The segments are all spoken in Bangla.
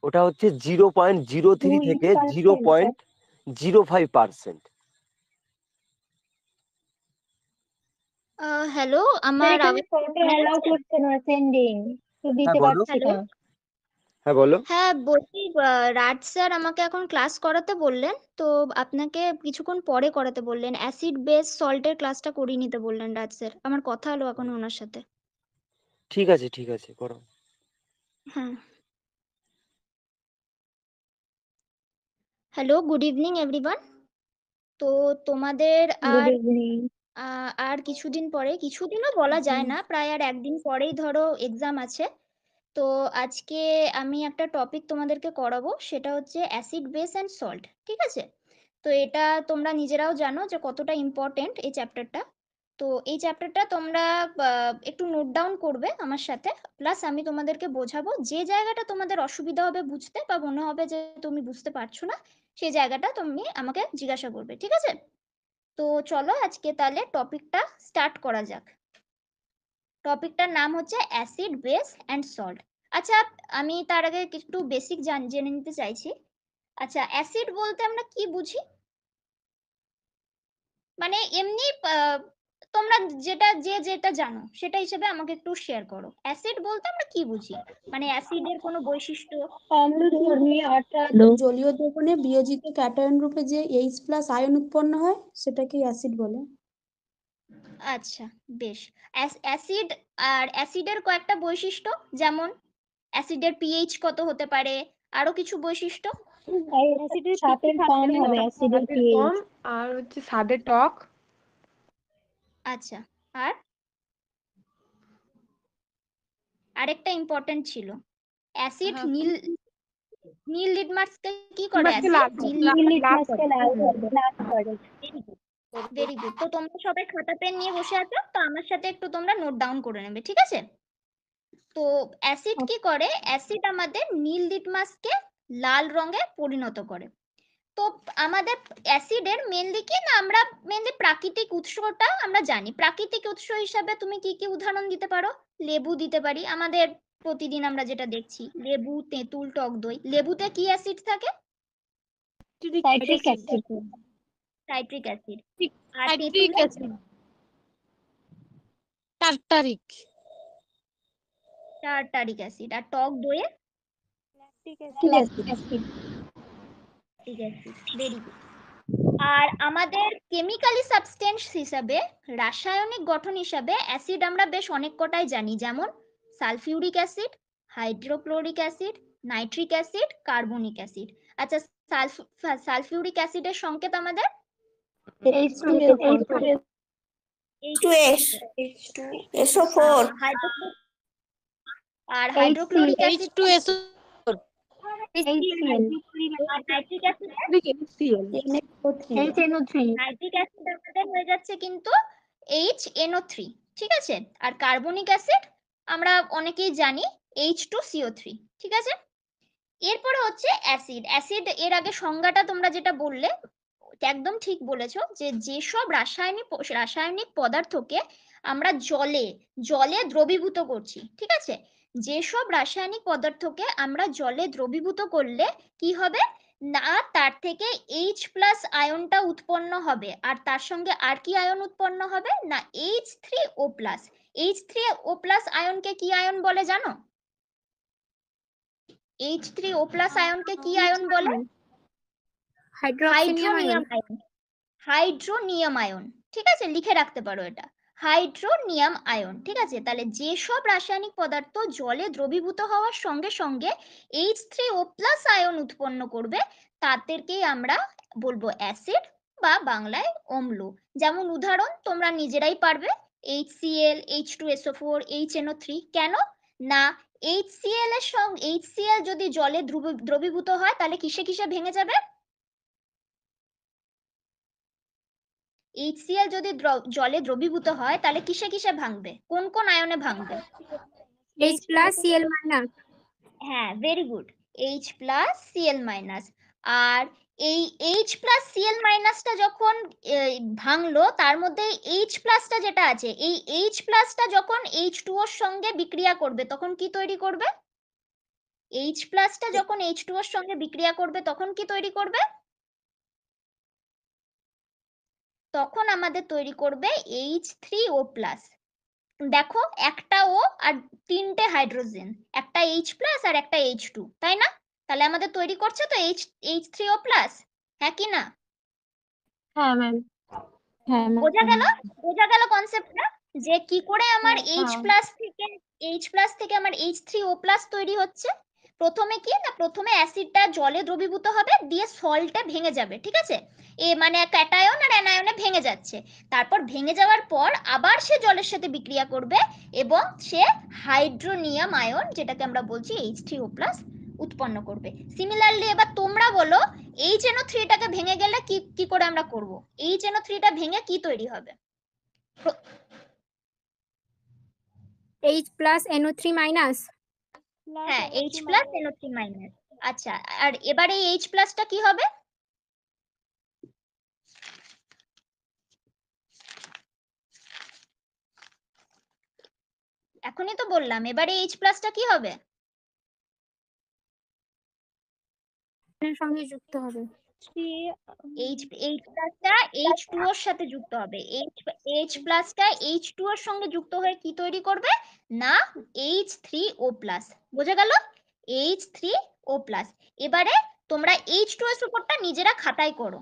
ওটা হচ্ছে 0.03 থেকে 0.05%। হ্যালো, আমার এখানে ফটো অ্যালাউ করছে না, সেন্ডিং তো দিতে বলো। পারছি না। হ্যাঁ বলো। হ্যাঁ বলছি, রাজ স্যার আমাকে এখন ক্লাস করাতে বললেন, তো আপনাকে কিছুক্ষণ পরে করাতে বললেন। অ্যাসিড বেস সল্টের ক্লাসটা করিয়ে নিতে বললেন রাজ স্যার। আমার কথা হলো এখন ওনার সাথে। ঠিক আছে করো। হ্যাঁ। Hello, good evening everyone. তো তোমাদের গুড ইভিনিং। আর কিছুদিন পরে, কিছুদিনও বলা যায় না, প্রায় আর একদিন পরেই ধরো এক্সাম আছে। তো আজকে আমি একটা টপিক তোমাদেরকে করাবো, সেটা হচ্ছে অ্যাসিড বেস অ্যান্ড সল্ট। ঠিক আছে? তো এটা তোমরা নিজেরাও জানো যে কতটা ইম্পর্টেন্ট এই চ্যাপ্টারটা। তো এই চ্যাপ্টারটা তোমরা একটু নোট ডাউন করবে আমার সাথে, প্লাস আমি তোমাদেরকে বোঝাবো। যে জায়গাটা তোমাদের অসুবিধা হবে বুঝতে, বা মনে হবে যে তুমি বুঝতে পারছো না, সেই জায়গাটা তুমি আমাকে জিজ্ঞাসা করবে। ঠিক আছে? তো চলো আজকে তাহলে টপিকটা স্টার্ট করা যাক। টপিকটার নাম হচ্ছে অ্যাসিড বেস অ্যান্ড সল্ট। আচ্ছা, আমি তার আগে একটু বেসিক জেনে নিতে চাইছি। আচ্ছা, অ্যাসিড বলতে আমরা কি বুঝি? মানে এমনি তোমরা যেটা জানো সেটা হিসেবে আমাকে একটু শেয়ার করো। অ্যাসিড বলতে আমরা কি বুঝি? মানে অ্যাসিডের কোনো বৈশিষ্ট্য? অম্লধর্মী অর্থাৎ জলীয় দ্রবণে বিয়োজিত ক্যাটায়ন রূপে যে H+ আয়ন উৎপন্ন হয় সেটাকে অ্যাসিড বলে। আচ্ছা, বেশ। অ্যাসিড, আর অ্যাসিডের কয়েকটা বৈশিষ্ট্য, যেমন অ্যাসিডের পিএইচ কত হতে পারে, আরো কিছু বৈশিষ্ট্য। অ্যাসিডের স্বাদের কম হবে, অ্যাসিডের পিএইচ আর হচ্ছে স্বাদে টক। আচ্ছা, আর আরেকটা ইম্পর্টেন্ট ছিল, অ্যাসিড নীল নীল লিটমাসকে কি করে? অ্যাসিড লিটমাসকে লাল করে। Very good. তো তোমরা সবাই খাতা পেন নিয়ে বসে আছো, তো আমার সাথে একটু তোমরা নোট ডাউন করে নেবে। ঠিক আছে? তো অ্যাসিড কি করে? অ্যাসিড আমাদের নীল লিটমাসকে লাল রঙে পরিণত করে। তো আমাদের অ্যাসিডের মেনলি কি না, আমরা মেনলি প্রাকৃতিক উৎসটা আমরা জানি। প্রাকৃতিক উৎস হিসাবে তুমি কি কি উদাহরণ দিতে পারো? লেবু দিতে পারি, আমাদের প্রতিদিন আমরা যেটা দেখছি, লেবু, তেঁতুল, টক দই। লেবুতে কি অ্যাসিড থাকে? Citric acid. Citric acid. আর সাইট্রিক তেঁতুলে? Acid, tartaric. Tartaric acid. আর টক দইয়ে? Lactic acid. ঠিক আছে, ভেরি গুড। আর আমাদের কেমিক্যালি সাবস্টেন্স হিসাবে, রাসায়নিক গঠন হিসাবে অ্যাসিড আমরা বেশ অনেক কটাই জানি, যেমন sulphuric acid, hydrochloric acid, nitric acid, carbonic acid. আচ্ছা, সালফিউরিক অ্যাসিডের সংকেত আমাদের H2S, SO4, আর হাইড্রোক্লোরিক অ্যাসিড, H2SO, আর নাইট্রিক অ্যাসিড, নাইট্রিক অ্যাসিড আমাদের হয়ে যাচ্ছে কিন্তু HNO3। ঠিক আছে? আর কার্বনিক অ্যাসিড আমরা অনেকেই জানি H2CO3। ঠিক আছে? এরপরে হচ্ছে অ্যাসিড। অ্যাসিড এর আগে সংজ্ঞাটা তোমরা যেটা বললে একদম ঠিক বলেছো, যে যেসব রাসায়নিক পদার্থকে আমরা জলে দ্রবীভূত করছি। ঠিক আছে? যেসব রাসায়নিক পদার্থকে আমরা জলে দ্রবীভূত করলে কি হবে না, তার থেকে H+ আয়নটা উৎপন্ন হবে, আর তার সঙ্গে আর কি আয়ন উৎপন্ন হবে না, H3O+। H3O+ আয়নকে কি আয়ন বলে জানো? H3O+ আয়নকে কি আয়ন বলে? Hydronium ion. Hydronium ion. ঠিক আছে? লিখে রাখতে পারো এটা, হাইড্রোনিয়াম আয়ন। ঠিক আছে? তাহলে যেসব রাসায়নিক পদার্থ জলে দ্রবীভূত হওয়ার সঙ্গে সঙ্গে H3O+ আয়ন উৎপন্ন করবে, তাদেরকেই আমরা বলবো অ্যাসিড, বা বাংলায় অম্ল। যেমন উদাহরণ তোমরা নিজেরাই পারবে, HCl, H2SO4, HNO3। কেন না, HCl যদি জলে দ্রবীভূত হয় তাহলে কিসে কিসে ভেঙে যাবে? HCl যদি জলে দ্রবীভূত হয় তাহলে কিসে কিসে ভাঙবে? কোন কোন আয়নে ভাঙবে? H+Cl-। হ্যাঁ, ভেরি গুড, H+Cl-। আর এই H+Cl- যখন ভাঙলো, তার মধ্যে H+টা যেটা আছে, এই H+টা যখন H2O এর সঙ্গে বিক্রিয়া করবে তখন কি তৈরি করবে? এইচ প্লাসটা যখন H2O এর সঙ্গে বিক্রিয়া করবে তখন কি তৈরি করবে? তখন আমাদের তৈরি করবে H3O প্লাস। দেখো একটা ও আর তিনটে হাইড্রোজেন, একটা H প্লাস আর একটা H2, তাই না? তাহলে আমাদের তৈরি করছে তো H3O প্লাস, হ্যাঁ কি না? হ্যাঁ ম্যাম। হ্যাঁ বোঝা ম্যাম। গেল? বোঝা গেল কনসেপ্টটা, যে কি করে আমার H হ্যাঁ। প্লাস থেকে আমার H3O প্লাস তৈরি হচ্ছে। প্রথমে কি না, প্রথমে অ্যাসিডটা জলে দ্রবীভূত হবে, দিয়ে সল্টে ভেঙে যাবে, ঠিক আছে? মানে ক্যাটায়ন আর অ্যানায়নে ভেঙে যাচ্ছে। তারপর ভেঙে যাওয়ার পর আবার সে জলের সাথে বিক্রিয়া করবে এবং সে হাইড্রোনিয়াম আয়ন, যেটাকে আমরা বলছি H3O প্লাস, উৎপন্ন করবে। সিমিলারলি এবার তোমরা বলো, HNO3টাকে ভেঙে গেলে কি করে আমরা করব? HNO3টা ভেঙে কি তৈরি হবে? H plus NO3 minus। হ্যাঁ, H প্লাস NO3 মাইনাস। আচ্ছা, আর এবারে এই H প্লাসটা কি হবে? এখনই তো বললাম, এবারে H প্লাসটা কি হবে? এর সঙ্গে যুক্ত হবে। H প্লাসটা H2O এর সাথে যুক্ত হবে। H প্লাসটা H2O এর সঙ্গে যুক্ত হয়ে কি তৈরি করবে? না, H3O প্লাস। বোঝা গেল? H3O plus. এবারে তোমরা H2SO4টা নিজেরা খাতায় করো।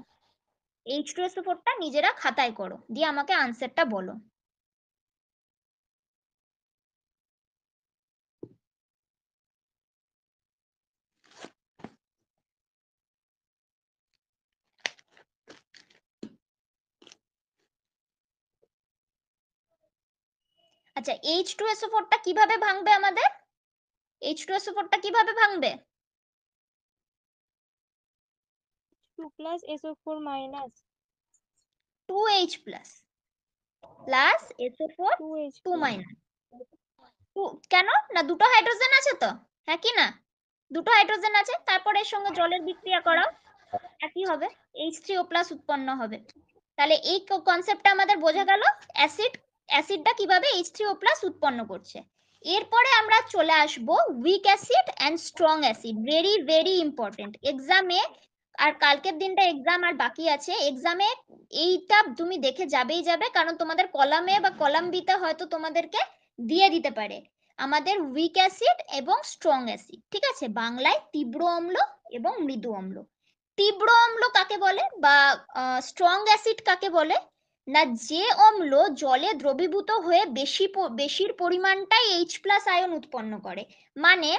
H2SO4টা নিজেরা খাতায় করো, দিয়ে আমাকে আনসারটা বলো। আচ্ছা, H2SO4টা কিভাবে ভাঙবে আমাদের? H2SO4টা কিভাবে ভাঙবে? 2 plus SO4 minus 2H plus plus SO4 2H 2 minus. কেন না, দুটো হাইড্রোজেন আছে তো, হ্যাঁ কি না? দুটো হাইড্রোজেন আছে, তারপরে এর সঙ্গে জলের বিক্রিয়া করাও একই হবে, H3O প্লাস উৎপন্ন হবে। তাহলে এই কনসেপ্টটা আমাদের বোঝা গেল, অ্যাসিডটা কিভাবে H3O প্লাস উৎপন্ন করছে। এরপরে আমরা চলে আসব week acid and strong acid. Very very important এক্সামে, আর কালকের দিনটা এক্সাম আর বাকি আছে। এক্সামে এইটা তুমি দেখে যাবেই যাবে, কারণ তোমাদের কলামে বা কলাম বিতে হয়তো তোমাদেরকে দিয়ে দিতে পারে আমাদের উইক অ্যাসিড এবং স্ট্রং অ্যাসিড, ঠিক আছে? বাংলায় তীব্র অম্ল এবং মৃদু অম্ল। তীব্র অম্ল কাকে বলে বা স্ট্রং অ্যাসিড কাকে বলে? না, যে অম্ল জলে দ্রবীভূত হয়ে বেশির পরিমাণটাই H প্লাস আয়ন উৎপন্ন করে। মানে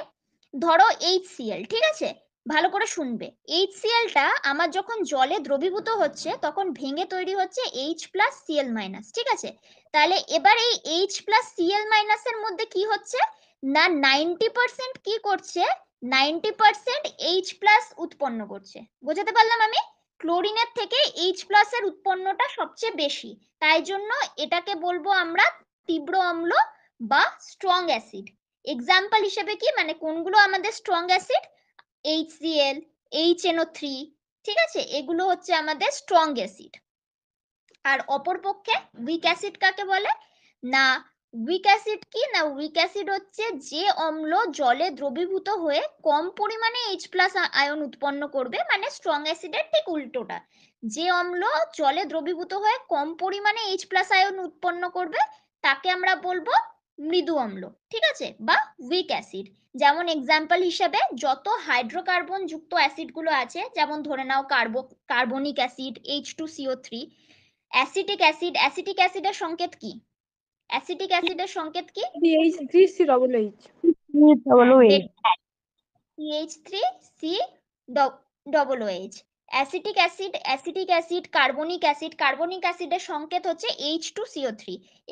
ধরো HCl, ঠিক আছে? ভালো করে শুনবে, HClটা আমার যখন জলে দ্রবীভূত হচ্ছে তখন ভেঙে তৈরি হচ্ছে H প্লাস Cl মাইনাস, ঠিক আছে? তাহলে এবার এই H প্লাস Cl মাইনাসের মধ্যে কি হচ্ছে না, 90% কি করছে, 90% H প্লাস উৎপন্ন করছে। বোঝাতে পারলাম আমি? ক্লোরিনের থেকে H প্লাস এর উৎপন্নটা সবচেয়ে বেশি, তাই জন্য এটাকে বলবো আমরা তীব্র অম্ল বা স্ট্রং অ্যাসিড। এক্সাম্পল হিসেবে কি, মানে কোনগুলো আমাদের স্ট্রং অ্যাসিড? HCl, HNO3, ঠিক আছে? এগুলো হচ্ছে আমাদের স্ট্রং অ্যাসিড। আর অপরপক্ষে উইক অ্যাসিড কাকে বলে? না, উইক অ্যাসিড কি না, উইক অ্যাসিড হচ্ছে যে অম্ল জলে দ্রবীভূত হয়ে কম পরিমাণে H প্লাস আয়ন উৎপন্ন করবে, মানে স্ট্রং অ্যাসিডের ঠিক উল্টোটা। যে অম্ল জলে দ্রবীভূত হয়ে কম পরিমাণে H প্লাস আয়ন উৎপন্ন করবে তাকে আমরা বলবো মৃদু অম্ল, ঠিক আছে? বা উইক অ্যাসিড। যেমন এক্সাম্পল হিসেবে যত হাইড্রোকার্বন যুক্ত অ্যাসিডগুলো আছে, যেমন ধরে নাও কার্বনিক অ্যাসিড H2CO3, অ্যাসিটিক অ্যাসিডের সংকেত কি? অ্যাসিটিক অ্যাসিডের সংকেত কি? CH3COOH। CH3COOH। Acetic acid, carbonic অ্যাসিডের সংকেত হচ্ছে H2CO3।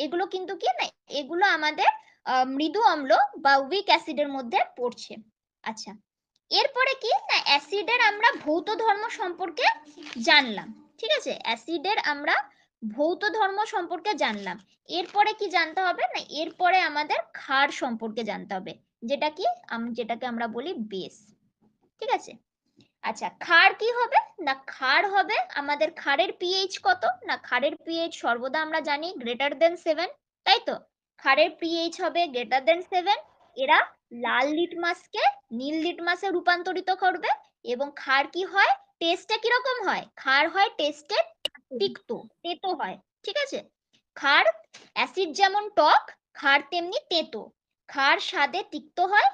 এগুলো কিন্তু কি না, এগুলো আমাদের মৃদু অম্ল বা উইক অ্যাসিডের মধ্যে পড়ছে। আচ্ছা, এরপরে কি না, অ্যাসিডের আমরা ভৌত ধর্ম সম্পর্কে জানলাম, ঠিক আছে? অ্যাসিডের আমরা ভৌত ধর্ম সম্পর্কে জানলাম। এরপরে কি জানতে হবে না, এরপরে আমাদের ক্ষার সম্পর্কে জানতে হবে, যেটাকে আমরা বলি বেস, ঠিক আছে? আচ্ছা, ক্ষার কি হবে না, ক্ষার হবে আমাদের, ক্ষারের পিএইচ কত না, ক্ষারের পিএইচ সর্বদা আমরা জানি >7, তাই তো? ক্ষারের পিএইচ হবে >7। এরা লাল লিটমাসকে নীল লিটমাসে রূপান্তরিত করবে এবং ক্ষার কি হয়, টেস্টে কিরকম হয়, ক্ষার হয় টেস্টে তিক্ত, তেতো হয়। ঠিক আছে, ক্ষার অ্যাসিড যেমন টক, ক্ষার তেমনি তেতো। ক্ষার স্বাদে তিক্ত হয়,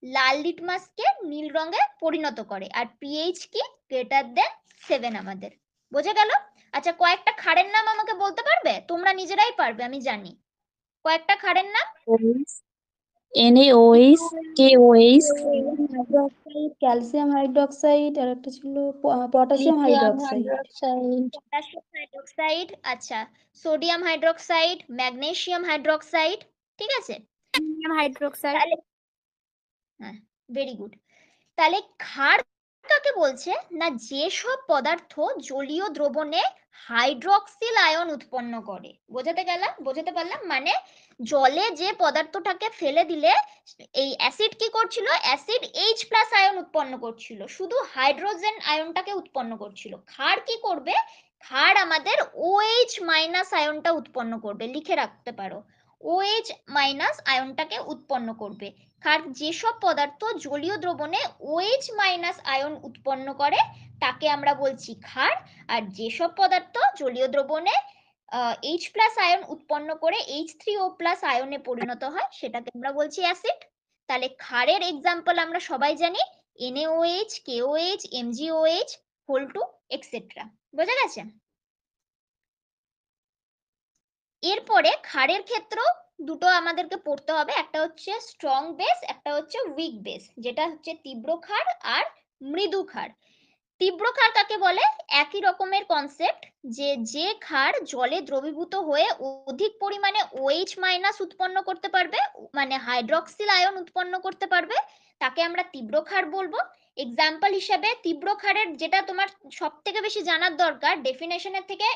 লাল লিটমাসকে নীল রঙে পরিণত করে, আর পিএইচ কি গ্রেটার দেন 7 আমাদের। বোঝা গেল? আচ্ছা, কয়েকটা ক্ষারের নাম আমাকে বলতে পারবে? তোমরা নিজেরাই পারবে আমি জানি। কয়েকটা ক্ষারের নাম। NaOH, KOH, hydroxide, calcium hydroxide, আর একটা ছিল পটাশিয়াম হাইড্রোক্সাইড। পটাশিয়াম হাইড্রোক্সাইড, আচ্ছা, সোডিয়াম হাইড্রোক্সাইড, ম্যাগনেসিয়াম হাইড্রোক্সাইড। ঠিক আছে, হাইড্রোক্সাইড। তাহলে হ্যাঁ, ভেরি গুড। তাহলে ক্ষার কাকে বলছে না, যেসব পদার্থ জলীয় দ্রবণে হাইড্রক্সিল আয়ন উৎপন্ন করে। বোঝাতে পারলাম? মানে জলে যে পদার্থটাকে ফেলে দিলে এই অ্যাসিড কি করছিল, অ্যাসিড H+ আয়ন উৎপন্ন করছিল, শুধু হাইড্রোজেন আয়নটাকে উৎপন্ন করছিল। ক্ষার কি করবে, ক্ষার আমাদের OH- আয়নটা উৎপন্ন করবে, লিখে রাখতে পারো, OH- আয়নটাকে উৎপন্ন করবে। ক্ষার যেসব পদার্থ জলীয় দ্রবণে OH- আয়ন উৎপন্ন করে তাকে আমরা বলছি ক্ষার, আর যেসব পদার্থ জলীয় দ্রবণে H+ আয়ন উৎপন্ন করে H3O+ আয়নে পরিণত হয় সেটাকে আমরা বলছি অ্যাসিড। তাহলে ক্ষারের এক্সাম্পল আমরা সবাই জানি, NaOH, KOH, MgOH, Hol2, etcetera. বোঝা গেছে? এরপরে ক্ষারের ক্ষেত্রেও দুটো আমাদেরকে পড়তে হবে, একটা হচ্ছে স্ট্রং বেস, একটা হচ্ছে উইক বেস, যেটা হচ্ছে তীব্র ক্ষার আর মৃদু ক্ষার। তীব্র ক্ষার কাকে বলে, একই রকমের কনসেপ্ট, যে ক্ষার জলে দ্রবীভূত হয়ে অধিক পরিমাণে OH- উৎপন্ন করতে পারবে, মানে হাইড্রক্সিল আয়ন উৎপন্ন করতে পারবে, তাকে আমরা তীব্র ক্ষার বলবো। এক্সাম্পল হিসেবে তীব্র ক্ষারের যেটা তোমার সব থেকে বেশি জানার দরকার ডেফিনেশনের থেকে,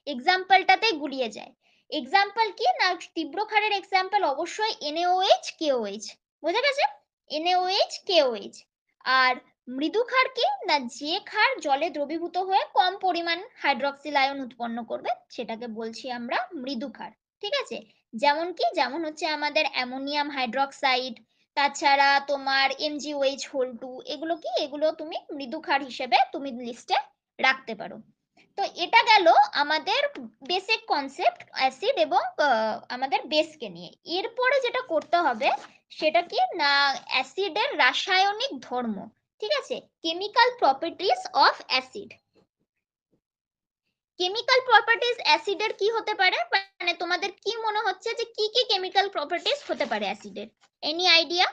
এক্সাম্পলটাতেই গুলিয়ে যায়। এক্সাম্পল কি না, তীব্র ক্ষারের এক্সাম্পল অবশ্যই NaOH, KOH। বোঝা গেছে? NaOH, KOH। আর মৃদু ক্ষার কি না, যে ক্ষার জলে দ্রবীভূত হয়ে কম পরিমাণ হাইড্রক্সিল আয়ন উৎপন্ন করবে সেটাকে বলছি আমরা মৃদু ক্ষার। ঠিক আছে, যেমন কি, যেমন হচ্ছে আমাদের অ্যামোনিয়াম হাইড্রক্সাইড, তাছাড়া তোমার MgOH Hol2, এগুলো কি, এগুলো তুমি মৃদু ক্ষার হিসেবে তুমি লিস্টে রাখতে পারো। তো এটা গেল আমাদের বেসিক কনসেপ্ট অ্যাসিড এবং আমাদের বেসকে নিয়ে। এরপরে যেটা করতে হবে সেটা কি না, অ্যাসিডের রাসায়নিক ধর্ম। ঠিক আছে, chemical properties of acid. Chemical properties অ্যাসিডের কি হতে পারে, মানে তোমাদের কি মনে হচ্ছে যে কি কি কেমিক্যাল প্রপার্টিজ হতে পারে অ্যাসিডের? Any idea?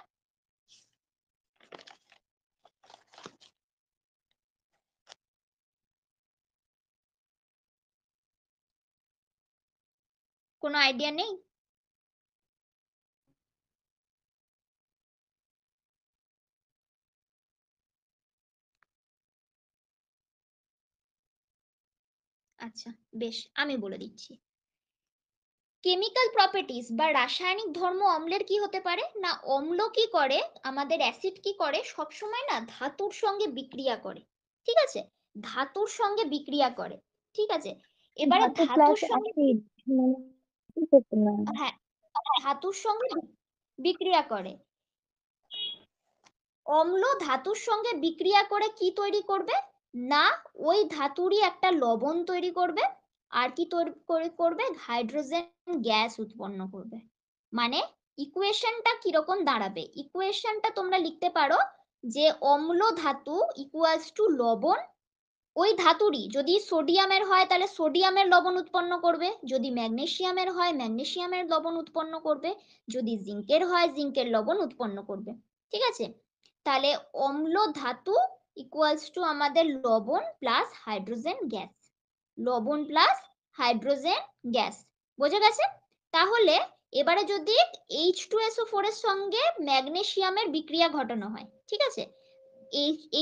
কোনো আইডিয়া নেই? আচ্ছা, বেশ, আমি বলে দিচ্ছি। কেমিক্যাল প্রপার্টিজ বা রাসায়নিক ধর্ম অম্লের কি হতে পারে না, অম্ল কি করে, আমাদের অ্যাসিড কি করে, সবসময় না ধাতুর সঙ্গে বিক্রিয়া করে। ঠিক আছে, ধাতুর সঙ্গে বিক্রিয়া করে। ঠিক আছে, এবারে ধাতু ধাতুর প্লাস সঙ্গে, অ্যাসিড কি করতে না? হ্যাঁ, ধাতুর সঙ্গে বিক্রিয়া করে। অম্ল ধাতুর সঙ্গে বিক্রিয়া করে কি তৈরি করবে না, ওই ধাতুরই একটা লবণ তৈরি করবে, আর কি তৈরি করবে, হাইড্রোজেন গ্যাস উৎপন্ন করবে। মানে ইকুয়েশনটা কিরকম দাঁড়াবে, ইকুয়েশনটা তোমরা লিখতে পারো যে অম্ল ধাতু ইকুয়ালস টু লবণ, ওই ধাতুরই যদি সোডিয়ামের হয় তাহলে সোডিয়ামের লবণ উৎপন্ন করবে, যদি ম্যাগনেসিয়ামের হয় ম্যাগনেসিয়ামের লবণ উৎপন্ন করবে, যদি জিঙ্কের হয় জিঙ্কের লবণ উৎপন্ন করবে। ঠিক আছে, তাহলে অম্ল ধাতু ইকুয়ালস টু আমাদের লবণ প্লাস হাইড্রোজেন গ্যাস, লবণ প্লাস হাইড্রোজেন গ্যাস। বোঝা গেছে? তাহলে এবারে যদি H2SO4 এর সঙ্গে ম্যাগনেসিয়ামের বিক্রিয়া ঘটানো হয়, ঠিক আছে,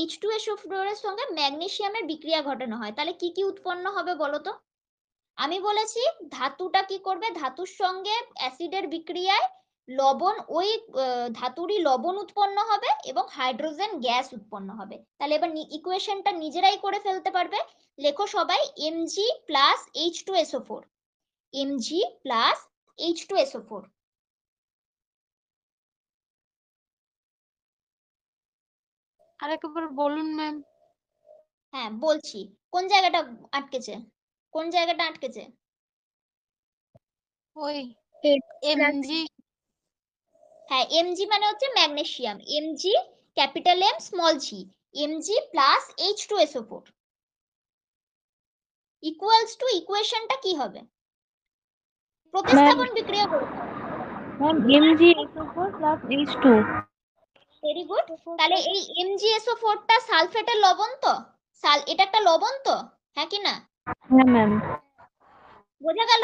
H2SO4 এর সঙ্গে ম্যাগনেসিয়ামের বিক্রিয়া ঘটানো হয়, তাহলে কি কি উৎপন্ন হবে বলো তো? আমি বলেছি ধাতুটা কি করবে, ধাতুর সঙ্গে অ্যাসিডের বিক্রিয়ায় লবণ, ওই ধাতুরই লবণ উৎপন্ন হবে এবং হাইড্রোজেন গ্যাস উৎপন্ন হবে। তাহলে এবার ইকুয়েশনটা নিজেরাই করে ফেলতে পারবে। লেখো সবাই Mg plus H2SO4, Mg plus H2SO4। আরেকবার বলুন ম্যাম। হ্যাঁ বলছি, কোন জায়গাটা আটকেছে? কোন জায়গাটা আটকেছে? ওই H এমজি। হ্যাঁ, এমজি মানে হচ্ছে magnesium, MG capital M small G, MG plus H2SO4 equals to, ইকুয়েশনটা কি হবে? প্রতিস্থাপন বিক্রিয়া করতে হবে। Ma'am MgSO4 plus H2 very good. তাহলে এই MgSO4 টা সালফেটের লবণ তো, এটা একটা লবণ তো, হ্যাঁ কি না? হ্যাঁ ম্যাম বোঝা গেল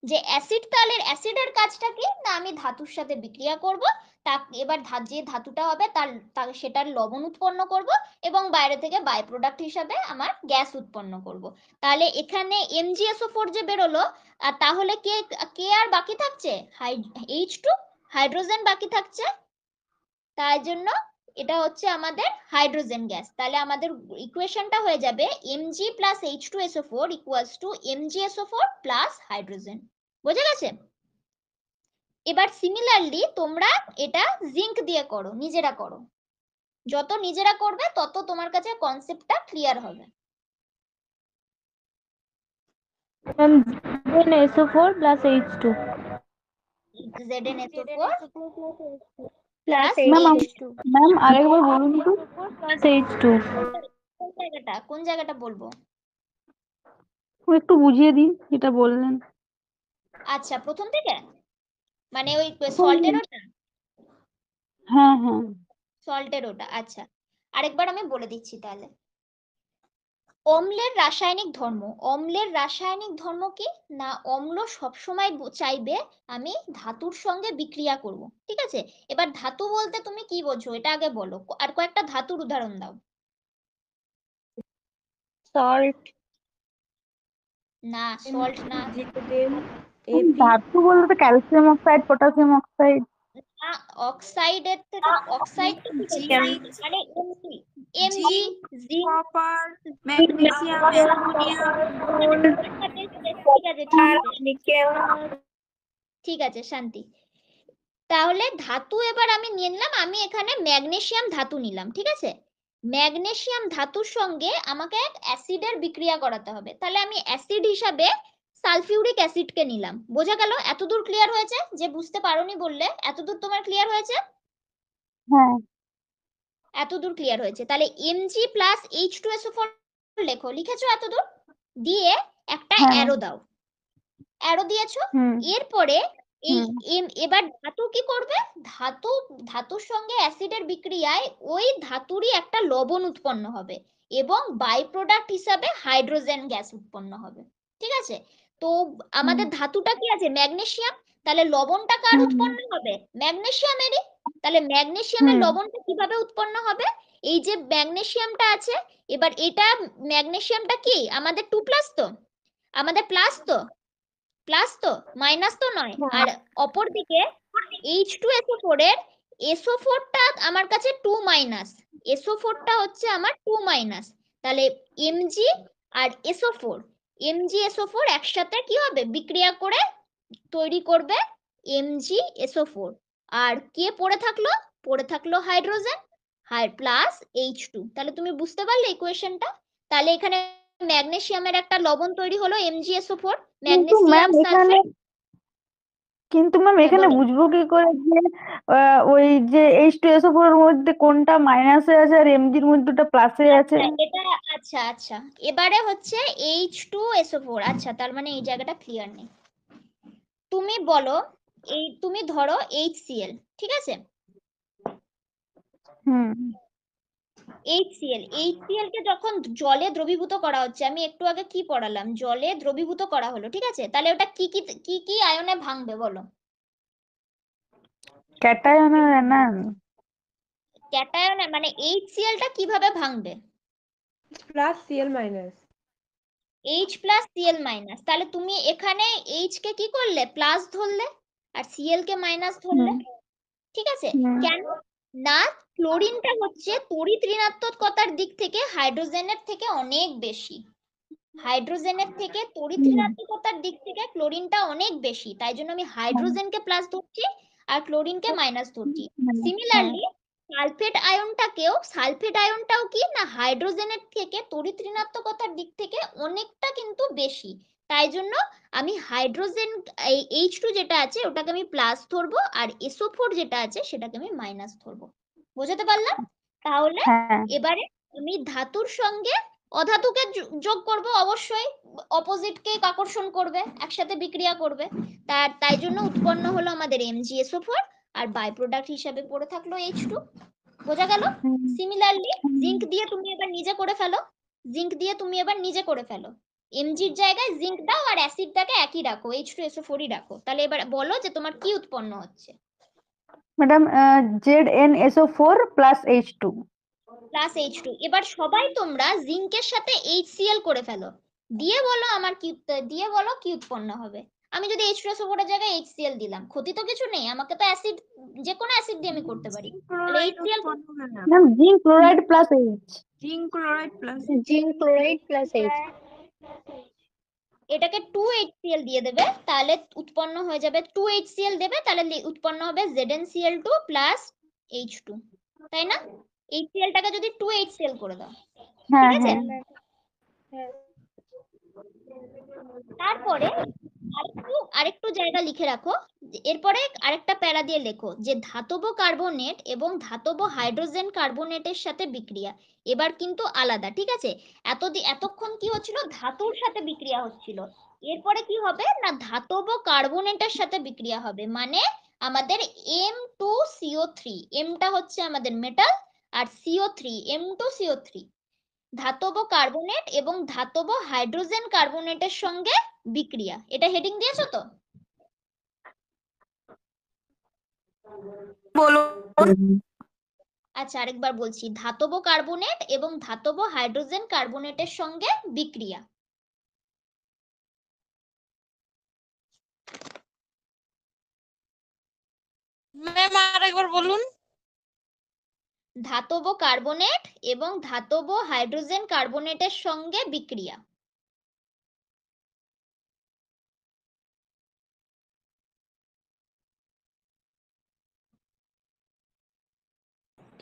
যে অ্যাসিড, তাহলে অ্যাসিডের কাজটা কি না, আমি ধাতুর সাথে বিক্রিয়া করব, তা এবার যে ধাতুটা হবে তার সেটার লবণ উৎপন্ন করব এবং বাইরে থেকে বাই প্রোডাক্ট হিসাবে আমার গ্যাস উৎপন্ন করব। তাহলে এখানে MgSO4 যে বেরোলো, আর তাহলে কে কে আর বাকি থাকছে? H2, হাইড্রোজেন বাকি থাকছে। তাই জন্য এটা হচ্ছে আমাদের হাইড্রোজেন গ্যাস। তাহলে আমাদের ইকুয়েশনটা হয়ে যাবে Mg plus H2SO4 equals two MgSO4 plus hydrogen. বোঝা গেছে? এবার সিমিলারলি তোমরা এটা জিঙ্ক দিয়ে করো, নিজেরা করো। যত নিজেরা করবে তত তোমার কাছে কনসেপ্টটা ক্লিয়ার হবে। Ma'am ZnSO4 plus H2 ZnSO4 plus plus H2 ma'am আরেকবার বলুন তো plus H2 কোন জায়গাটা বলবো? একটু বুঝিয়ে দিন যেটা বললেন। আচ্ছা, প্রথম থেকে মানে ওই সল্টের ওটা, হ্যাঁ হ্যাঁ সল্টের ওটা। আচ্ছা, আরেকবার আমি বলে দিচ্ছি তাহলে। অম্লের রাসায়নিক ধর্ম, অম্লের রাসায়নিক ধর্ম কি না, অম্ল সবসময় চাইবে আমি ধাতুর সঙ্গে বিক্রিয়া করব, ঠিক আছে? এবার ধাতু বলতে তুমি কি বোঝো এটা আগে বলো, আর কয়েকটা ধাতুর উদাহরণ দাও। সল্ট না, সল্ট না, ধাতু বলতে ক্যালসিয়াম অক্সাইড পটাশিয়াম অক্সাইড না, অক্সাইডের থেকে অক্সাইড তো ঠিক আছে, মানে MG, MG zinc, copper, magnesium, aluminium, ঠিক আছে, ঠিক আছে, নিকেল। ঠিক আছে শান্তি। তাহলে ধাতু এবার আমি নিয়ে নিলাম, আমি এখানে ম্যাগনেসিয়াম ধাতু নিলাম, ঠিক আছে? ম্যাগনেসিয়াম ধাতুর সঙ্গে আমাকে এক অ্যাসিডের বিক্রিয়া করাতে হবে, তাহলে আমি অ্যাসিড হিসাবে সালফিউরিক অ্যাসিডকে নিলাম। বোঝা গেল? এতদূর ক্লিয়ার হয়েছে? যে বুঝতে পারোনি বললে, এতদূর তোমার ক্লিয়ার হয়েছে? হ্যাঁ এতদূর ক্লিয়ার হয়েছে। তাহলে Mg প্লাস H2SO4 লেখো, লিখেছো এতদূর? দিয়ে একটা হ্যাঁ অ্যারো দাও, অ্যারো দিয়েছো। হুম এরপরে এই হুম এবার ধাতু কি করবে? ধাতুর সঙ্গে অ্যাসিডের বিক্রিয়ায় ওই ধাতুরই একটা লবণ উৎপন্ন হবে এবং বাই প্রোডাক্ট হিসাবে হাইড্রোজেন গ্যাস উৎপন্ন হবে, ঠিক আছে? তো আমাদের ধাতুটা কি আছে? ম্যাগনেসিয়াম। তাহলে লবণটা কার হুম উৎপন্ন হবে? ম্যাগনেসিয়ামেরই। তাহলে ম্যাগনেসিয়ামের হুম লবণটা কিভাবে উৎপন্ন হবে? এই যে ম্যাগনেসিয়ামটা আছে, এবার এটা ম্যাগনেসিয়ামটা কি আমাদের 2+ তো, আমাদের প্লাস তো, প্লাস তো, মাইনাস তো নয়। আর অপরদিকে H2SO4 এর SO4 টা আমার কাছে 2-, SO4 টা হচ্ছে আমার 2-। তাহলে Mg আর SO4, MgSO4 একসাথে কি হবে? বিক্রিয়া করে তৈরি করবে MgSO4। আর কে পড়ে থাকলো? পড়ে থাকলো হাইড্রোজেন, প্লাস H2। তাহলে তুমি বুঝতে পারলে ইকুয়েশনটা? তাহলে এখানে ম্যাগনেসিয়ামের একটা লবণ তৈরি হলো MgSO4, কিন্তু ম্যাম ম্যাগনেসিয়াম এখানে সালফেট। হ্যাঁ এখানে বলো। বুঝবো কি করে যে ওই যে H2SO4 এর মধ্যে কোনটা মাইনাসে আছে আর এমজির মধ্যে ওটা প্লাসে আছে? এটা আচ্ছা আচ্ছা, এবারে হচ্ছে H2SO4। আচ্ছা, তার মানে এই জায়গাটা ক্লিয়ার নেই। তুমি বলো, এই তুমি ধরো HCl, ঠিক আছে? হুম HCl কে যখন জলে দ্রবীভূত করা হচ্ছে, আমি একটু আগে কি পড়ালাম, জলে দ্রবীভূত করা হলো, ঠিক আছে? তাহলে ওটা কি কি কি কি আয়নে ভাঙবে বলো? ক্যাটায়ন আর অ্যানায়ন। ক্যাটায়নে, মানে HCl টা কিভাবে ভাঙবে? Plus Cl minus. H plus Cl minus. তাহলে তুমি এখানে H কে কি করলে? প্লাস ধরলে, আর Cl কে মাইনাস ধরলে, ঠিক আছে? হুম কেন না? ক্লোরিনটা হচ্ছে তড়িৎ ঋণাত্মকতার দিক থেকে হাইড্রোজেনের থেকে অনেক বেশি, হাইড্রোজেনের থেকে তড়িৎ ঋণাত্মকতার দিক থেকে ক্লোরিনটা অনেক বেশি। তাই জন্য আমি হাইড্রোজেনকে প্লাস ধরছি আর ক্লোরিনকে মাইনাস ধরছি। হ্যাঁ সিমিলারলি সালফেট আয়নটাও কি না হাইড্রোজেনের থেকে তড়িৎ ঋণাত্মকতার দিক থেকে অনেকটা কিন্তু বেশি। তাই জন্য আমি হাইড্রোজেন H2 যেটা আছে ওটাকে আমি প্লাস ধরবো, আর SO4 যেটা আছে সেটাকে আমি মাইনাস ধরবো। বোঝাতে পারলাম? তাহলে হ্যাঁ এবারে আমি ধাতুর সঙ্গে অধাতুকে যোগ করব, অবশ্যই অপোজিটকে আকর্ষণ করবে, একসাথে বিক্রিয়া করবে। তাই জন্য উৎপন্ন হলো আমাদের MgSO4, আর বাই প্রোডাক্ট হিসাবে পড়ে থাকলো H2। বোঝা গেল? সিমিলারলি জিঙ্ক দিয়ে তুমি এবার নিজে করে ফেলো। এমজির জায়গায় জিঙ্ক দাও আর অ্যাসিডটাকে একই রাখো, H2SO4ই রাখো। তাহলে এবার বলো যে তোমার কি উৎপন্ন হচ্ছে। Madam ZnSO4 plus H2। Plus H2। এবার সবাই তোমরা জিঙ্কের সাথে HCl করে ফেলো, দিয়ে বলো কি উৎপন্ন হবে। আমি যদি H2SO4 এর জায়গায় HCl দিলাম, ক্ষতি তো কিছু নেই, আমাকে তো অ্যাসিড, যে কোনো অ্যাসিড দিয়ে আমি করতে পারি। তাহলে ক্লোরাইড HCl উৎপন্ন হবে না। Ma'am zinc chloride plus H। Zinc chloride plus zinc chloride plus H। এটাকে 2HCl দিয়ে দেবে, তাহলে উৎপন্ন হয়ে যাবে 2HCl দেবে, তাহলে উৎপন্ন হবে ZnCl2 প্লাস H2, তাই না? HClটাকে যদি 2HCl করে দাও, হ্যাঁ ঠিক আছে? হ্যাঁ তারপরে আরেকটু জায়গা লিখে রাখো, এরপরে আরেকটা প্যারা দিয়ে লেখো যে ধাতব কার্বনেট এবং ধাতব হাইড্রোজেন কার্বনেটের সাথে বিক্রিয়া এবার কিন্তু আলাদা, ঠিক আছে? এতক্ষণ কি হচ্ছিল, ধাতুর সাথে বিক্রিয়া হচ্ছিল। এরপরে কি হবে না, ধাতব কার্বনেটের সাথে বিক্রিয়া হবে, মানে আমাদের M2CO3, এমটা হচ্ছে আমাদের মেটাল, আর CO3 M2CO3, ধাতব কার্বনেট এবং ধাতব হাইড্রোজেন কার্বনেটের সঙ্গে বিক্রিয়া। এটা হেডিং দিয়েছো তো? আচ্ছা, আরেকবার বলছি, ধাতব কার্বনেট এবং ধাতব হাইড্রোজেন কার্বনেটের সঙ্গে বিক্রিয়া। ম্যাম আরেকবার বলুন। ধাতব কার্বনেট এবং ধাতব হাইড্রোজেন কার্বনেটের সঙ্গে বিক্রিয়া।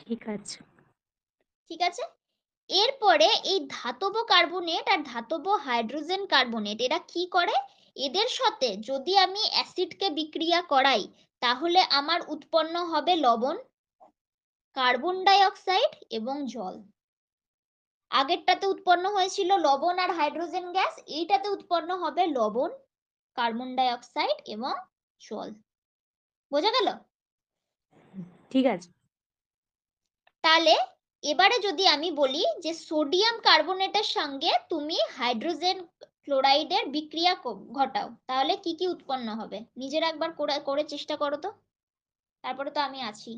ঠিক আছে। ঠিক আছে, এরপরে এই ধাতব কার্বনেট আর ধাতব হাইড্রোজেন কার্বনেট এরা কি করে, এদের সাথে যদি আমি অ্যাসিডকে বিক্রিয়া করাই তাহলে আমার উৎপন্ন হবে লবণ, কার্বন ডাই অক্সাইড এবং জল। আগেরটাতে উৎপন্ন হয়েছিল লবণ আর হাইড্রোজেন গ্যাস, এইটাতে উৎপন্ন হবে লবণ, কার্বন ডাই অক্সাইড এবং জল। বোঝা গেল? ঠিক আছে। তাহলে এবারে যদি আমি বলি যে সোডিয়াম কার্বনেটের সঙ্গে তুমি হাইড্রোজেন ক্লোরাইডের বিক্রিয়া ঘটাও, তাহলে কি কি উৎপন্ন হবে? নিজের একবার করে চেষ্টা করো তো, তারপরে তো আমি আছি।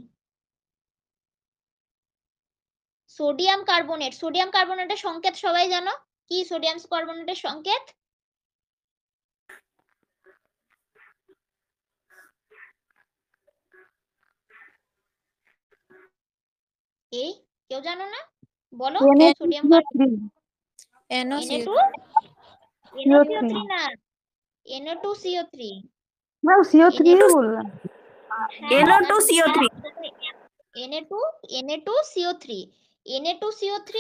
সোডিয়াম কার্বনেটের সংকেত সবাই জানো কি? সোডিয়াম কার্বনেটের সংকেত এই, কেউ জানো না? বলো। সোডিয়াম NO2 না, NO2CO3। ম্যাম CO3 বললাম। NO2CO3 Na2CO3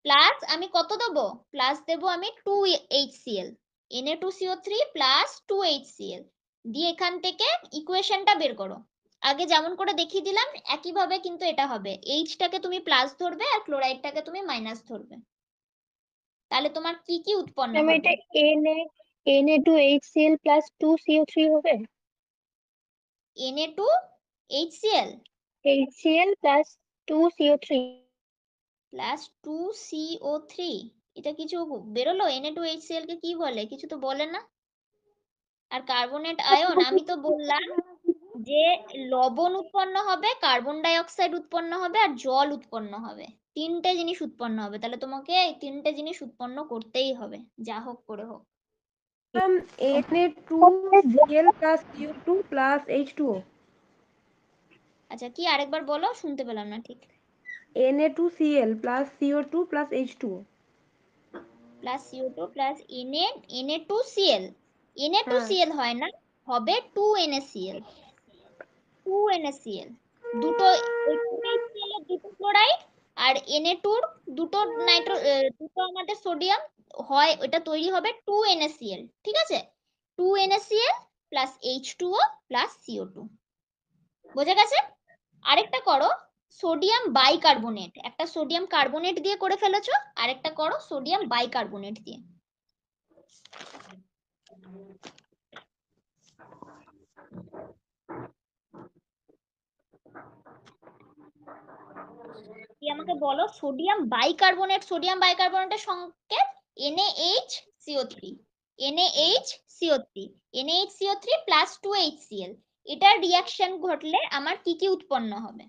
প্লাস আমি কত দেবো? প্লাস দেবো আমি 2HCl, Na2CO3 প্লাস 2HCl দিয়ে এখান থেকে ইকুয়েশনটা বের করো। আগে যেমন করে দেখিয়ে দিলাম একইভাবে কিন্তু এটা হবে, এইচটাকে তুমি প্লাস ধরবে আর ক্লোরাইডটাকে তুমি মাইনাস ধরবে। তাহলে তোমার কি কি উৎপন্ন ম্যাম হবে? এটা Na2HCl প্লাস 2CO3 হবে। Na2HCl plus 2CO3 plus 2CO3, এটা কিছু বেরোলো? Na2HCl কে কি বলে? কিছু তো বলে না। আর কার্বনেট আয়ন, আমি তো বললাম যে লবণ উৎপন্ন হবে, কার্বন ডাই অক্সাইড উৎপন্ন হবে আর জল উৎপন্ন হবে, তিনটে জিনিস উৎপন্ন হবে। তাহলে তোমাকে এই তিনটে জিনিস উৎপন্ন করতেই হবে, যা হোক করে হোক। Ma'am Na2Cl plus CO2 plus H2O। আচ্ছা, কি আরেকবার বলো, শুনতে পেলাম না ঠিক। Na2Cl plus CO2 plus H2O plus CO2 plus Na2Cl, Na2Cl হয় না, হবে 2NaCl। 2NaCl দুটো, এই 2HCl এর ক্লোরাইড আর Na2 দুটো দুটো আমাদের সোডিয়াম হয়, ওটা তৈরি হবে 2NaCl, ঠিক আছে? 2NaCl plus H2O plus CO2, বোঝা গেছে? আরেকটা করো সোডিয়াম বাইকার্বনেট, একটা সোডিয়াম কার্বনেট দিয়ে করে ফেলেছো, আরেকটা করো সোডিয়াম বাইকার্বনেট দিয়ে। আমাকে বলো সোডিয়াম বাইকার্বনেটের সংকেত NaHCO3, NaHCO3, NaHCO3 plus 2HCl, এটার রিয়াকশন ঘটলে আমার কি কি উৎপন্ন হবে?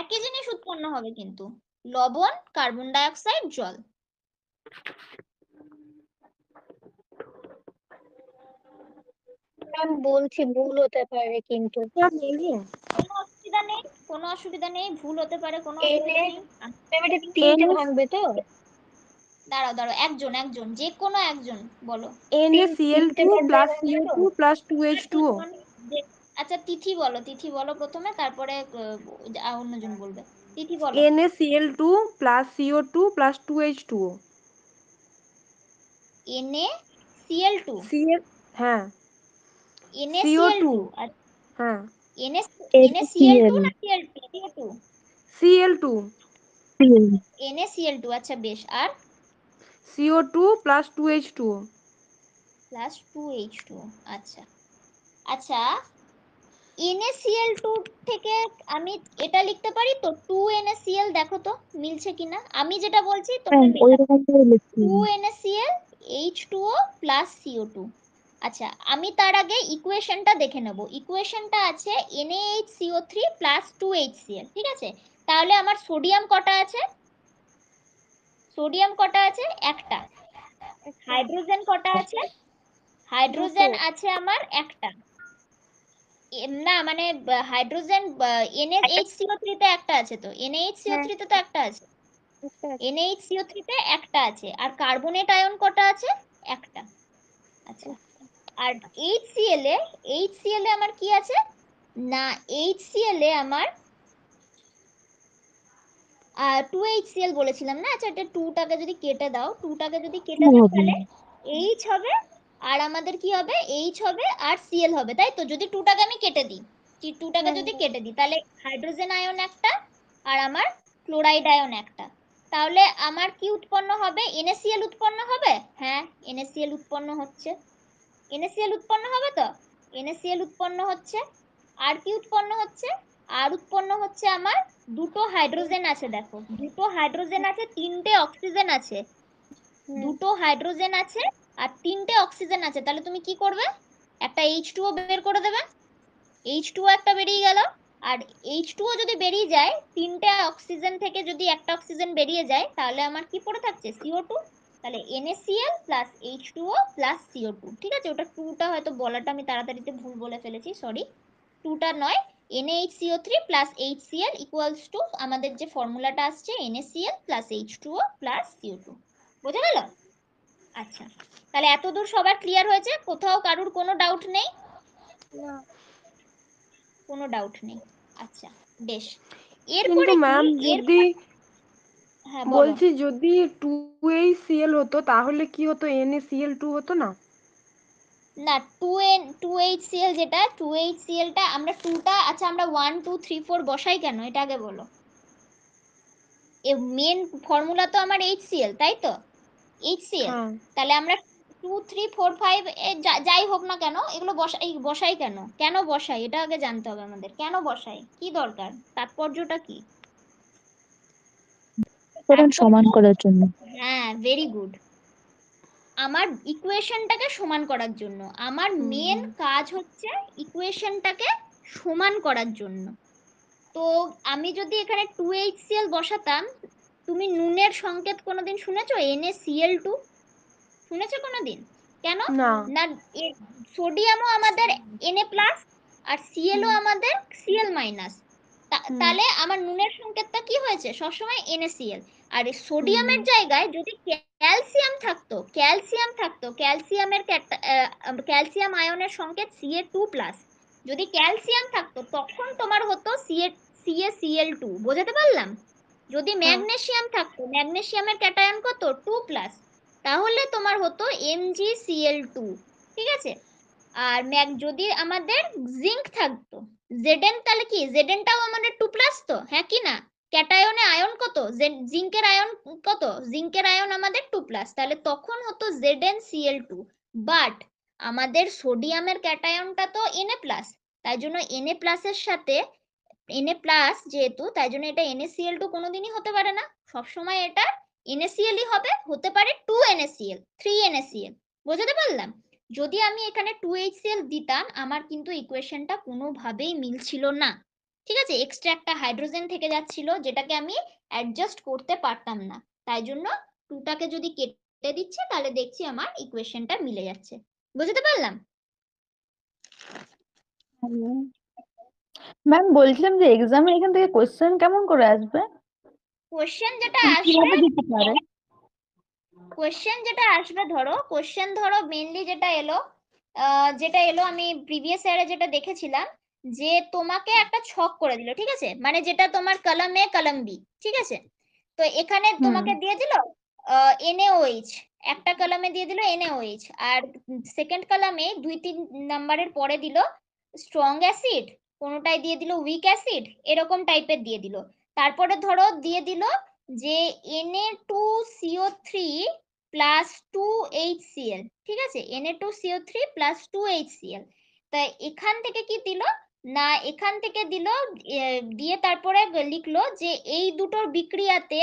একই জিনিস উৎপন্ন হবে কিন্তু, লবণ, কার্বন ডাই অক্সাইড, জল। ম্যাম বলছি ভুল হতে পারে কিন্তু। কোনো অসুবিধা নেই, ভুল হতে পারে, কোনো অসুবিধা নেই। ম্যাম এটা তিনটে ভাঙবে তো? দাঁড়াও একজন যে কোনো একজন বলো। NaCl2 plus CO2 plus 2H2O। আচ্ছা তিথি বলো প্রথমে, তারপরে অন্যজন বলবে। তিথি বলো। NaCl2 plus CO2 plus 2H2O। NaCl2, হ্যাঁ। NaCl2, হ্যাঁ। NaCl2 না CO2? Cl2। NaCl2, আচ্ছা বেশ। আর CO2 plus 2H2O। Plus 2H2O, আচ্ছা আচ্ছা। NaCl2 থেকে আমি এটা লিখতে পারি তো 2NaCl, দেখো তো মিলছে কিনা। আমি যেটা বলছি তোমরা মেলাও। 2NaCl H2O plus CO2। আচ্ছা আমি তার আগে ইকুয়েশনটা দেখে নেব। ইকুয়েশনটা আছে NaHCO3 প্লাস 2HCl, ঠিক আছে? তাহলে আমার সোডিয়াম কটা আছে? সোডিয়াম কটা আছে? একটা। হাইড্রোজেন কটা আছে? হাইড্রোজেন আছে আমার একটা। না মানে হাইড্রোজেন NaHCO3 তে একটা আছে তো, NaHCO3 তে তো একটা আছে, NaHCO3 তে একটা আছে। আর কার্বনেট আয়ন কটা আছে? একটা। আচ্ছা আর HCl এ আমার কি আছে না, HCl এ আমার 2HCl বলেছিলাম না? আচ্ছা এটা 2টাকে যদি কেটে দাও, তাহলে H হবে, আর আমাদের কি হবে? H হবে আর Cl হবে, তাই তো? যদি 2টাকে আমি কেটে দিই, 2টাকে যদি কেটে দিই, তাহলে হাইড্রোজেন আয়ন একটা আর আমার ক্লোরাইড আয়ন একটা। তাহলে আমার কি উৎপন্ন হবে? NaCl উৎপন্ন হবে। হ্যাঁ NaCl উৎপন্ন হচ্ছে, NaCl উৎপন্ন হবে তো, NaCl উৎপন্ন হচ্ছে। আর কি উৎপন্ন হচ্ছে? আর উৎপন্ন হচ্ছে আমার দুটো হাইড্রোজেন আছে, দেখো দুটো হাইড্রোজেন আছে, তিনটে অক্সিজেন আছে, দুটো হাইড্রোজেন আছে আর তিনটে অক্সিজেন আছে। তাহলে তুমি কি করবে? একটা H2O বের করে দেবে, H2O একটা বেরিয়ে গেল। আর H2O যদি বেরিয়ে যায়, তিনটে অক্সিজেন থেকে যদি একটা অক্সিজেন বেরিয়ে যায়, তাহলে আমার কি পড়ে থাকছে? CO2। তাহলে NaCl plus H2O plus CO2, ঠিক আছে? ওটা 2টা হয়তো বলাটা আমি তাড়াতাড়িতে ভুল বলে ফেলেছি, সরি। 2টা নয়, NaHCO3 plus HCl equals to আমাদের যে ফর্মুলাটা আসছে NaCl plus H2O plus CO2, বোঝা গেল? আচ্ছা তাহলে এতদূর সবার ক্লিয়ার হয়েছে? কোথাও কারুর কোনো ডাউট নেই? কোনো ডাউট নেই, আচ্ছা বেশ। এরপরে কিন্তু ম্যাম যদি হ্যাঁ বলো। বলছি যদি 2HCl হতো তাহলে কি হতো? NaCl2 হতো না? না 2HCl যেটা 2HCl টা আমরা 2টা, আচ্ছা আমরা 1 2 3 4 বসাই কেন এটা আগে বলো। মেন ফর্মুলা তো আমার HCl, তাই তো? HCl, হ্যাঁ। তাহলে আমরা 2 3 4 5 যাই হোক না কেন এগুলো বসাই কেন? কেন বসাই এটা আগে জানতে হবে আমাদের। কেন বসাই, কি দরকার, তাৎপর্যটা কি? সমান করার জন্য। হ্যাঁ ভেরি গুড। আমার ইকুয়েশনটাকে সমান করার জন্য, আমার মেন কাজ হচ্ছে ইকুয়েশনটাকে সমান করার জন্য। তো আমি যদি এখানে 2HCl বসাতাম, তুমি নুনের সংকেত কোনোদিন শুনেছো? NaCl2 শুনেছো কোনোদিন? কেন না না সোডিয়ামও আমাদের Na+ আর সিএলও আমাদের Cl-। তাহলে আমার নুনের সংকেতটা কি হয়েছে সবসময় NaCl। আর এই সোডিয়ামের জায়গায় যদি ক্যালসিয়াম থাকতো ক্যালসিয়াম আয়নের সংকেত Ca2+। যদি ক্যালসিয়াম থাকতো তখন তোমার হতো CaCl2। বোঝাতে পারলাম? যদি ম্যাগনেসিয়াম থাকতো ম্যাগনেসিয়ামের ক্যাটায়ন কত 2+, তাহলে তোমার হতো MgCl2। ঠিক আছে। আর যদি আমাদের জিঙ্ক থাকতো Zn, তাহলে কি Znটাও আমাদের 2+, তো হ্যাঁ কি না? ক্যাটায়নে আয়ন কত জিঙ্কের আয়ন কত? জিঙ্কের আয়ন আমাদের 2+, তাহলে তখন হতো ZnCl2। বাট আমাদের সোডিয়ামের ক্যাটায়নটা তো Na+, তাই জন্য Na+ এর সাথে Na+ যেহেতু, তাই জন্য এটা NaCl2 কোনোদিনই হতে পারে না। সবসময় এটা NaClই হবে, হতে পারে 2NaCl, 3NaCl। বোঝাতে পারলাম? যদি আমি এখানে 2HCl দিতাম আমার কিন্তু ইকুয়েশনটা কোনোভাবেই মিলছিল না। ঠিক আছে, এক্সট্রা একটা হাইড্রোজেন থেকে যাচ্ছিল যেটাকে আমি অ্যাডজাস্ট করতে পারতাম না। তাই জন্য 2টাকে যদি কেটে দিচ্ছে তাহলে দেখছি আমার ইকুয়েশনটা মিলে যাচ্ছে। বুঝতে পারলাম? ম্যাম বলছিলাম যে এক্সামে এখান থেকে কোশ্চেন কেমন করে আসবে? কোশ্চেন যেটা কিভাবে আসবে দিতে পারে? কোশ্চেন ধরো মেইনলি যেটা এলো আমি প্রিভিয়াস ইয়ারে যেটা দেখেছিলাম যে তোমাকে একটা ছক করে দিল। ঠিক আছে, মানে যেটা তোমার কলাম এ কলাম বি। ঠিক আছে, তো এখানে তোমাকে দিয়ে দিল NaOH, একটা কলামে দিয়ে দিল NaOH, আর সেকেন্ড কলামে 2-3 নাম্বারের পরে দিল স্ট্রং অ্যাসিড, কোনোটায় দিয়ে দিল উইক অ্যাসিড, এরকম টাইপের দিয়ে দিল। তারপরে ধরো দিয়ে দিল যে Na2CO3 প্লাস 2HCl। ঠিক আছে, Na2CO3 প্লাস 2HCl। তাই এখান থেকে কি দিল না, এখান থেকে দিল দিয়ে তারপরে লিখলো যে এই দুটোর বিক্রিয়াতে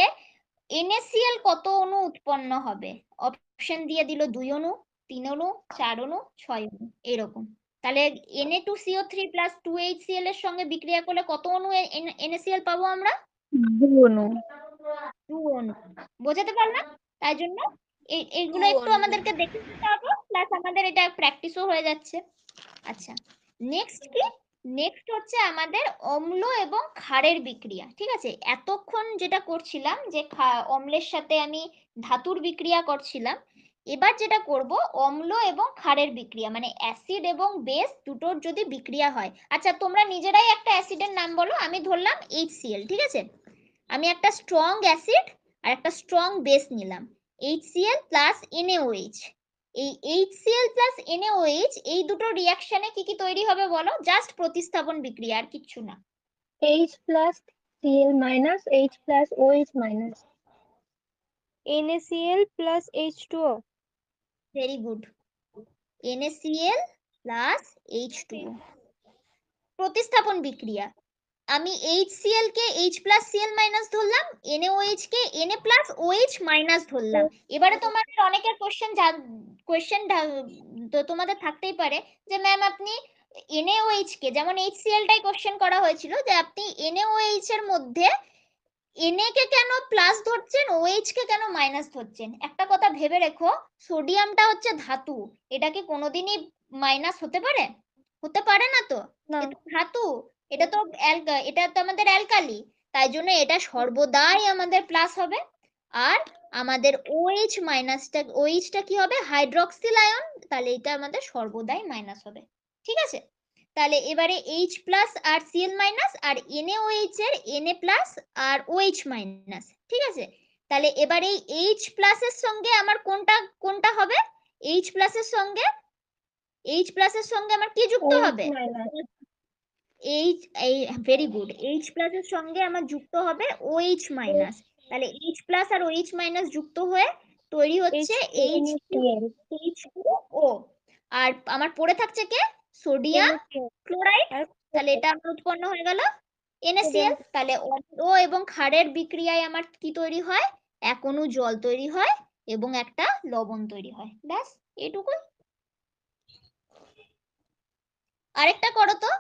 NaCl কত অণু উৎপন্ন হবে। অপশন দিয়ে দিল 2 অণু, 3 অণু, 4 অণু, 6 অণু, এরকম। তাহলে Na2CO3 প্লাস 2HCl এর সঙ্গে বিক্রিয়া করলে কত অণু NaCl পাবো আমরা? 2 অণু। 2 অণু। বোঝাতে পারলাম? তাই জন্য এইগুলো একটু আমাদেরকে দেখে নিতে হবে, প্লাস আমাদের এটা প্র্যাকটিসও হয়ে যাচ্ছে। আচ্ছা, নেক্সট কি? নেক্সট হচ্ছে আমাদের অম্ল এবং ক্ষারের বিক্রিয়া। ঠিক আছে, এতক্ষণ যেটা করছিলাম যে অম্লের সাথে আমি ধাতুর বিক্রিয়া করছিলাম, এবার যেটা করব অম্ল এবং ক্ষারের বিক্রিয়া, মানে অ্যাসিড এবং বেস দুটোর যদি বিক্রিয়া হয়। আচ্ছা, তোমরা নিজেরাই একটা অ্যাসিডের নাম বলো। আমি ধরলাম HCl। ঠিক আছে, আমি একটা স্ট্রং অ্যাসিড আর একটা স্ট্রং বেস নিলাম, HCl প্লাস NaOH। এই HCl প্লাস NaOH এই দুটো রিঅ্যাকশনে কি কি তৈরি হবে বলো? জাস্ট প্রতিস্থাপন বিক্রিয়া, আর কিচ্ছু না। H plus Cl minus H plus OH minus NaCl plus H2O। Very good, NaCl plus H2O প্রতিস্থাপন বিক্রিয়া। আমি HCl কে H প্লাস Cl মাইনাস ধরলাম, NaOH কে Na প্লাস OH মাইনাস ধরলাম। এবারে তোমাদের অনেকের কোশ্চেন তো তোমাদের থাকতেই পারে যে ম্যাম আপনি NaOH কে, যেমন HCl টাই কোশ্চেন করা হয়েছিল যে আপনি NaOH এর মধ্যে Na কে কেন প্লাস ধরছেন, OH কে কেন মাইনাস ধরছেন? একটা কথা ভেবে রেখো, সোডিয়ামটা হচ্ছে ধাতু, এটা কি কোনোদিনই মাইনাস হতে পারে? হতে পারে না তো, এটা ধাতু, এটা তো আমাদের অ্যালকালি, তাই জন্য এটা সর্বদাই আমাদের প্লাস হবে। আর আমাদের OH OH-টা কি হবে? হাইড্রক্সিল আয়ন, তাহলে এটা আমাদের সর্বদাই মাইনাস হবে। ঠিক আছে, তাহলে এবারে H প্লাস আর Cl মাইনাস, আর NaOH এর Na প্লাস আর OH মাইনাস। ঠিক আছে, তাহলে এবারে এই H প্লাসের সঙ্গে আমার কোনটা হবে? H প্লাসের সঙ্গে আমার কি যুক্ত হবে? ভেরি গুড, H প্লাসের সঙ্গে আমার যুক্ত হবে OH মাইনাস। তাহলে H প্লাস আর OH মাইনাস যুক্ত হয়ে তৈরি হচ্ছে H2O। আর আমার পড়ে থাকছে কে? Sodium chloride. তাহলে এটা আমার উৎপন্ন হয়ে গেল NaCl। তাহলে অম্ল এবং ক্ষারের বিক্রিয়ায় আমার কি তৈরি হয়? এক অণু জল তৈরি হয় এবং একটা লবণ তৈরি হয়। ব্যাস, এটুকুই। আরেকটা করো তো,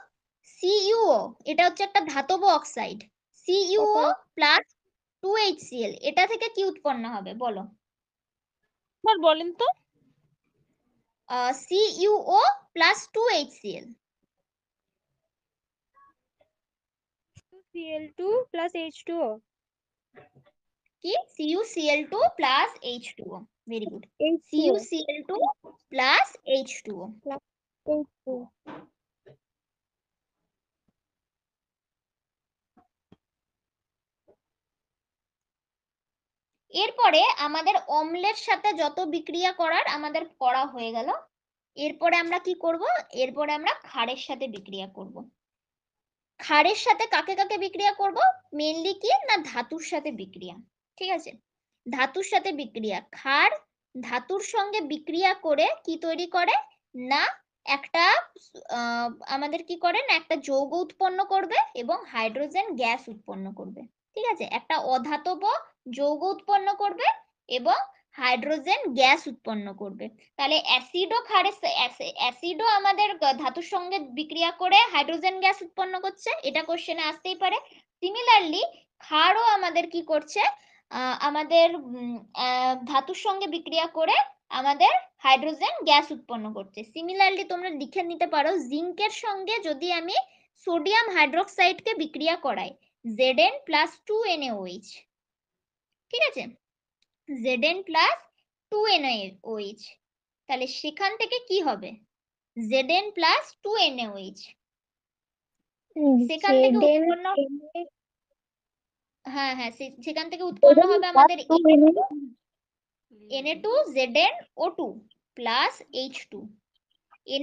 CuO, এটা হচ্ছে একটা ধাতব অক্সাইড। CuO প্লাস 2HCl, এটা থেকে কি উৎপন্ন হবে বলো? বলেন তো। CuO plus 2HCl. Cl2 plus H2O. কি CuCl2 plus H2O. Very good. H2O. CuCl2 plus H2O. H2O. এরপরে আমাদের অম্লের সাথে যত বিক্রিয়া করার আমাদের করা হয়ে গেল। এরপরে আমরা কি করব? এরপরে আমরা ক্ষারের সাথে বিক্রিয়া করব। ক্ষারের সাথে কাকে কাকে বিক্রিয়া করব? মেইনলি কি না ধাতুর সাথে বিক্রিয়া। ঠিক আছে, ধাতুর সাথে বিক্রিয়া। ক্ষার ধাতুর সঙ্গে বিক্রিয়া করে কি তৈরি করে না একটা আমাদের কি করে না একটা যৌগ উৎপন্ন করবে এবং হাইড্রোজেন গ্যাস উৎপন্ন করবে। ঠিক আছে, একটা অধাতব যৌগ উৎপন্ন করবে এবং হাইড্রোজেন গ্যাস উৎপন্ন করবে। তাহলে অ্যাসিডও অ্যাসিডও আমাদের ধাতুর সঙ্গে বিক্রিয়া করে হাইড্রোজেন গ্যাস উৎপন্ন করছে, এটা কোশ্চেনে আসতেই পারে। সিমিলারলি ক্ষারও আমাদের কি করছে, আমাদের ধাতুর সঙ্গে বিক্রিয়া করে আমাদের হাইড্রোজেন গ্যাস উৎপন্ন করছে। সিমিলারলি তোমরা লিখে নিতে পারো, জিঙ্কের সঙ্গে যদি আমি সোডিয়াম হাইড্রোক্সাইডকে বিক্রিয়া করাই Zn plus 2NaOH, ঠিক আছে, Zn plus 2NaOH, তাহলে সেখান থেকে কি হবে Zn plus 2NaOH, সেখান থেকে উৎপন্ন হ্যাঁ হ্যাঁ সেখান থেকে উৎপন্ন হবে আমাদের Na2ZnO2 plus H2,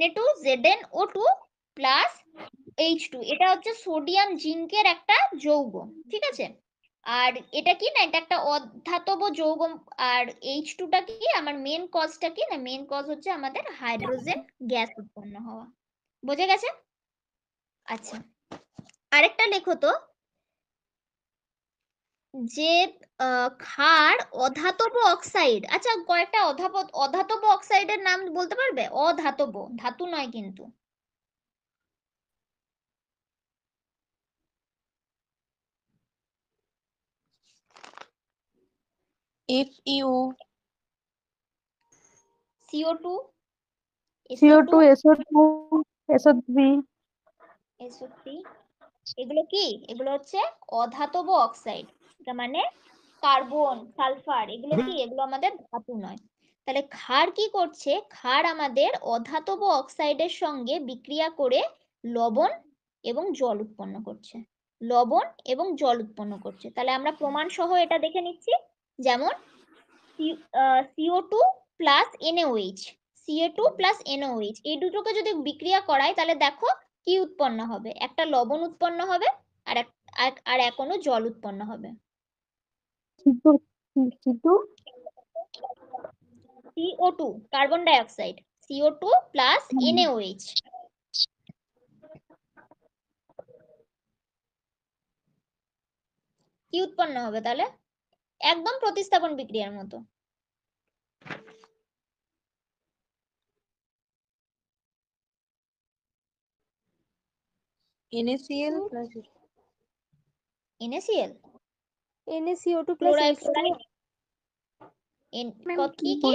Na2ZnO2 plus H2, এটা হচ্ছে সোডিয়াম জিঙ্কের একটা যৌগ। ঠিক আছে, আর এটা কি না এটা একটা অধাতব যৌগ। আর H2টা কি আমার মেন কজটা কি না মেন কজ হচ্ছে আমাদের হাইড্রোজেন গ্যাস উৎপন্ন হওয়া। বোঝা গেছে? আচ্ছা, আরেকটা লেখো তো, যে ক্ষার অধাতব অক্সাইড। আচ্ছা, কয়েকটা অধাতব অক্সাইডের নাম বলতে পারবে? অধাতব, ধাতু নয় কিন্তু। FeO, CO2, CO2, SO2, SO3, SO3, এগুলো কি? এগুলো হচ্ছে অধাতব অক্সাইড, তার মানে কার্বন, সালফার, এগুলো কি? এগুলো আমাদের ধাতু নয়। তাহলে ক্ষার কি করছে? ক্ষার আমাদের অধাতব অক্সাইডের সঙ্গে বিক্রিয়া করে লবণ এবং জল উৎপন্ন করছে, লবণ এবং জল উৎপন্ন করছে। তাহলে আমরা প্রমাণ সহ এটা দেখে নিচ্ছি। যেমন CO2 plus NaOH, Ca2 plus NaOH, এই দুটোকে যদি বিক্রিয়া করাই তাহলে দেখো কি উৎপন্ন হবে, একটা লবণ উৎপন্ন হবে আর এখনো জল উৎপন্ন হবে। CO2 carbon die oxide, CO2 plus NaOH, কি উৎপন্ন হবে তাহলে? একদম প্রতিস্থাপন বিক্রিয়ার মতো। NaCl plus NaCl, NaCO2 plus chloride, H2O. কি কি?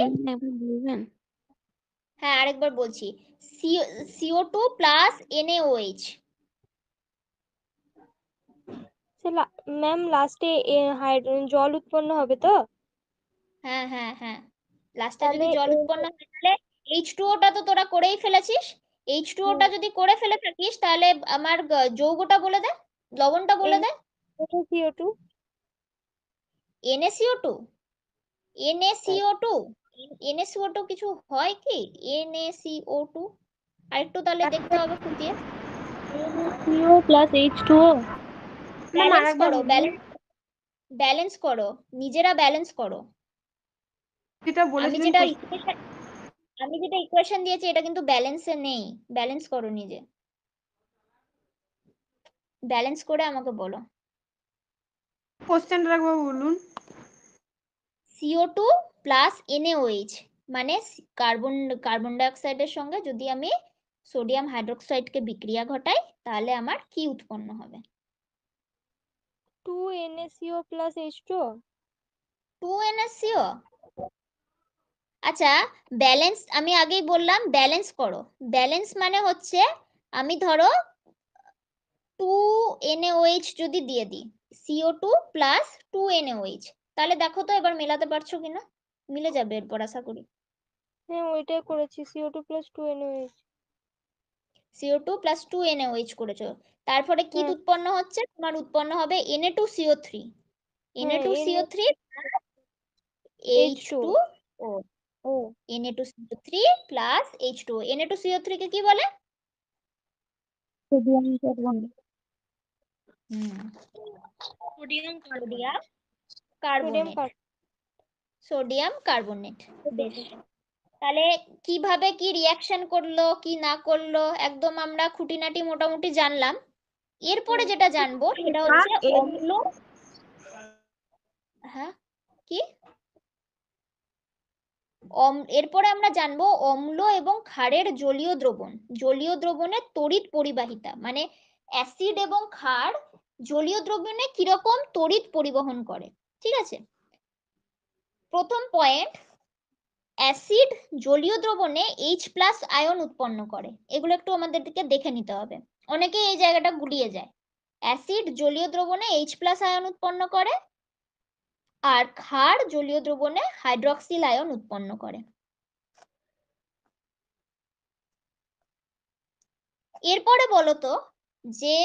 হ্যাঁ আরেকবার বলছি, CO2 প্লাস NaOH। ম্যাম লাস্টে জল উৎপন্ন হবে তো? হ্যাঁ হ্যাঁ হ্যাঁ, লাস্টে যদি তাহলে জল উৎপন্ন হয় তাহলে H2O-টা তো তোরা করেই ফেলেছিস। H2O-টা যদি করে ফেলে থাকিস তাহলে আমার যৌগটা বলে দে, লবণটা বলে দে। NaCO2. NaCO2, NaCO2, NaCO2 কিছু হয় কি? NaCO2 আরেকটু তাহলে দেখতে হবে খুঁটিয়ে। CO plus H2O. ব্যালেন্স করো, ব্যালেন্স করো, নিজেরা ব্যালেন্স করো। যেটা আমি বলেছিলেন যেটা ইকুয়েশন দিয়েছি এটা কিন্তু ব্যালেন্সে নেই, ব্যালেন্স করো নিজে, ব্যালেন্স করে আমাকে বলো। কোশ্চেনটা একবার বলুন। CO2 প্লাস NaOH মানে কার্বন ডাই অক্সাইডের সঙ্গে যদি আমি সোডিয়াম হাইড্রোক্সাইডকে বিক্রিয়া ঘটাই তাহলে আমার কি উৎপন্ন হবে? 2NaCO plus H2O. 2NaCO, আচ্ছা, ব্যালেন্স আমি আগেই বললাম, ব্যালেন্স করো। ব্যালেন্স মানে হচ্ছে আমি ধরো 2NaOH যদি দিয়ে দিই, CO2 প্লাস 2NaOH, তাহলে দেখো তো এবার মেলাতে পারছো কিনা। মিলে যাবে এরপর আশা করি। হ্যাঁ ওইটাই করেছি, CO2 plus 2NaOH। CO2 plus 2NaOH করেছো, তারপরে কি হ্যাঁ উৎপন্ন হচ্ছে? তোমার উৎপন্ন হবে Na2CO3। হ্যাঁ Na2CO3 H2 H2O। ও Na2CO3 প্লাস H2O। Na2CO3 কে কি বলে? Sodium carbonate. Sodium sodium sodium carbonate. Sodium carbonate. বেশ, তাহলে কিভাবে কি রিয়াকশন করলো কি না করলো একদম আমরা খুঁটিনাটি মোটামুটি জানলাম। এরপরে যেটা জানবো সেটা হচ্ছে অম্ল। হ্যাঁ কি? এরপরে আমরা জানবো অম্ল এবং ক্ষারের জলীয় দ্রবণ। জলীয় দ্রবণের তড়িৎ পরিবাহিতা, মানে অ্যাসিড এবং ক্ষার জলীয় দ্রবণে কিরকম তড়িৎ পরিবহন করে। ঠিক আছে, প্রথম পয়েন্ট, অ্যাসিড জলীয় দ্রবণে H+ আয়ন উৎপন্ন করে। এগুলো একটু আমাদেরকে দেখে নিতে হবে, অনেকে এই জায়গাটা গুলিয়ে যায়। অ্যাসিড জলীয় দ্রবণে H+ আয়ন উৎপন্ন করে, আর ক্ষার জলীয় দ্রবণে হাইড্রক্সিল আয়ন উৎপন্ন করে। এরপরে বলতো যে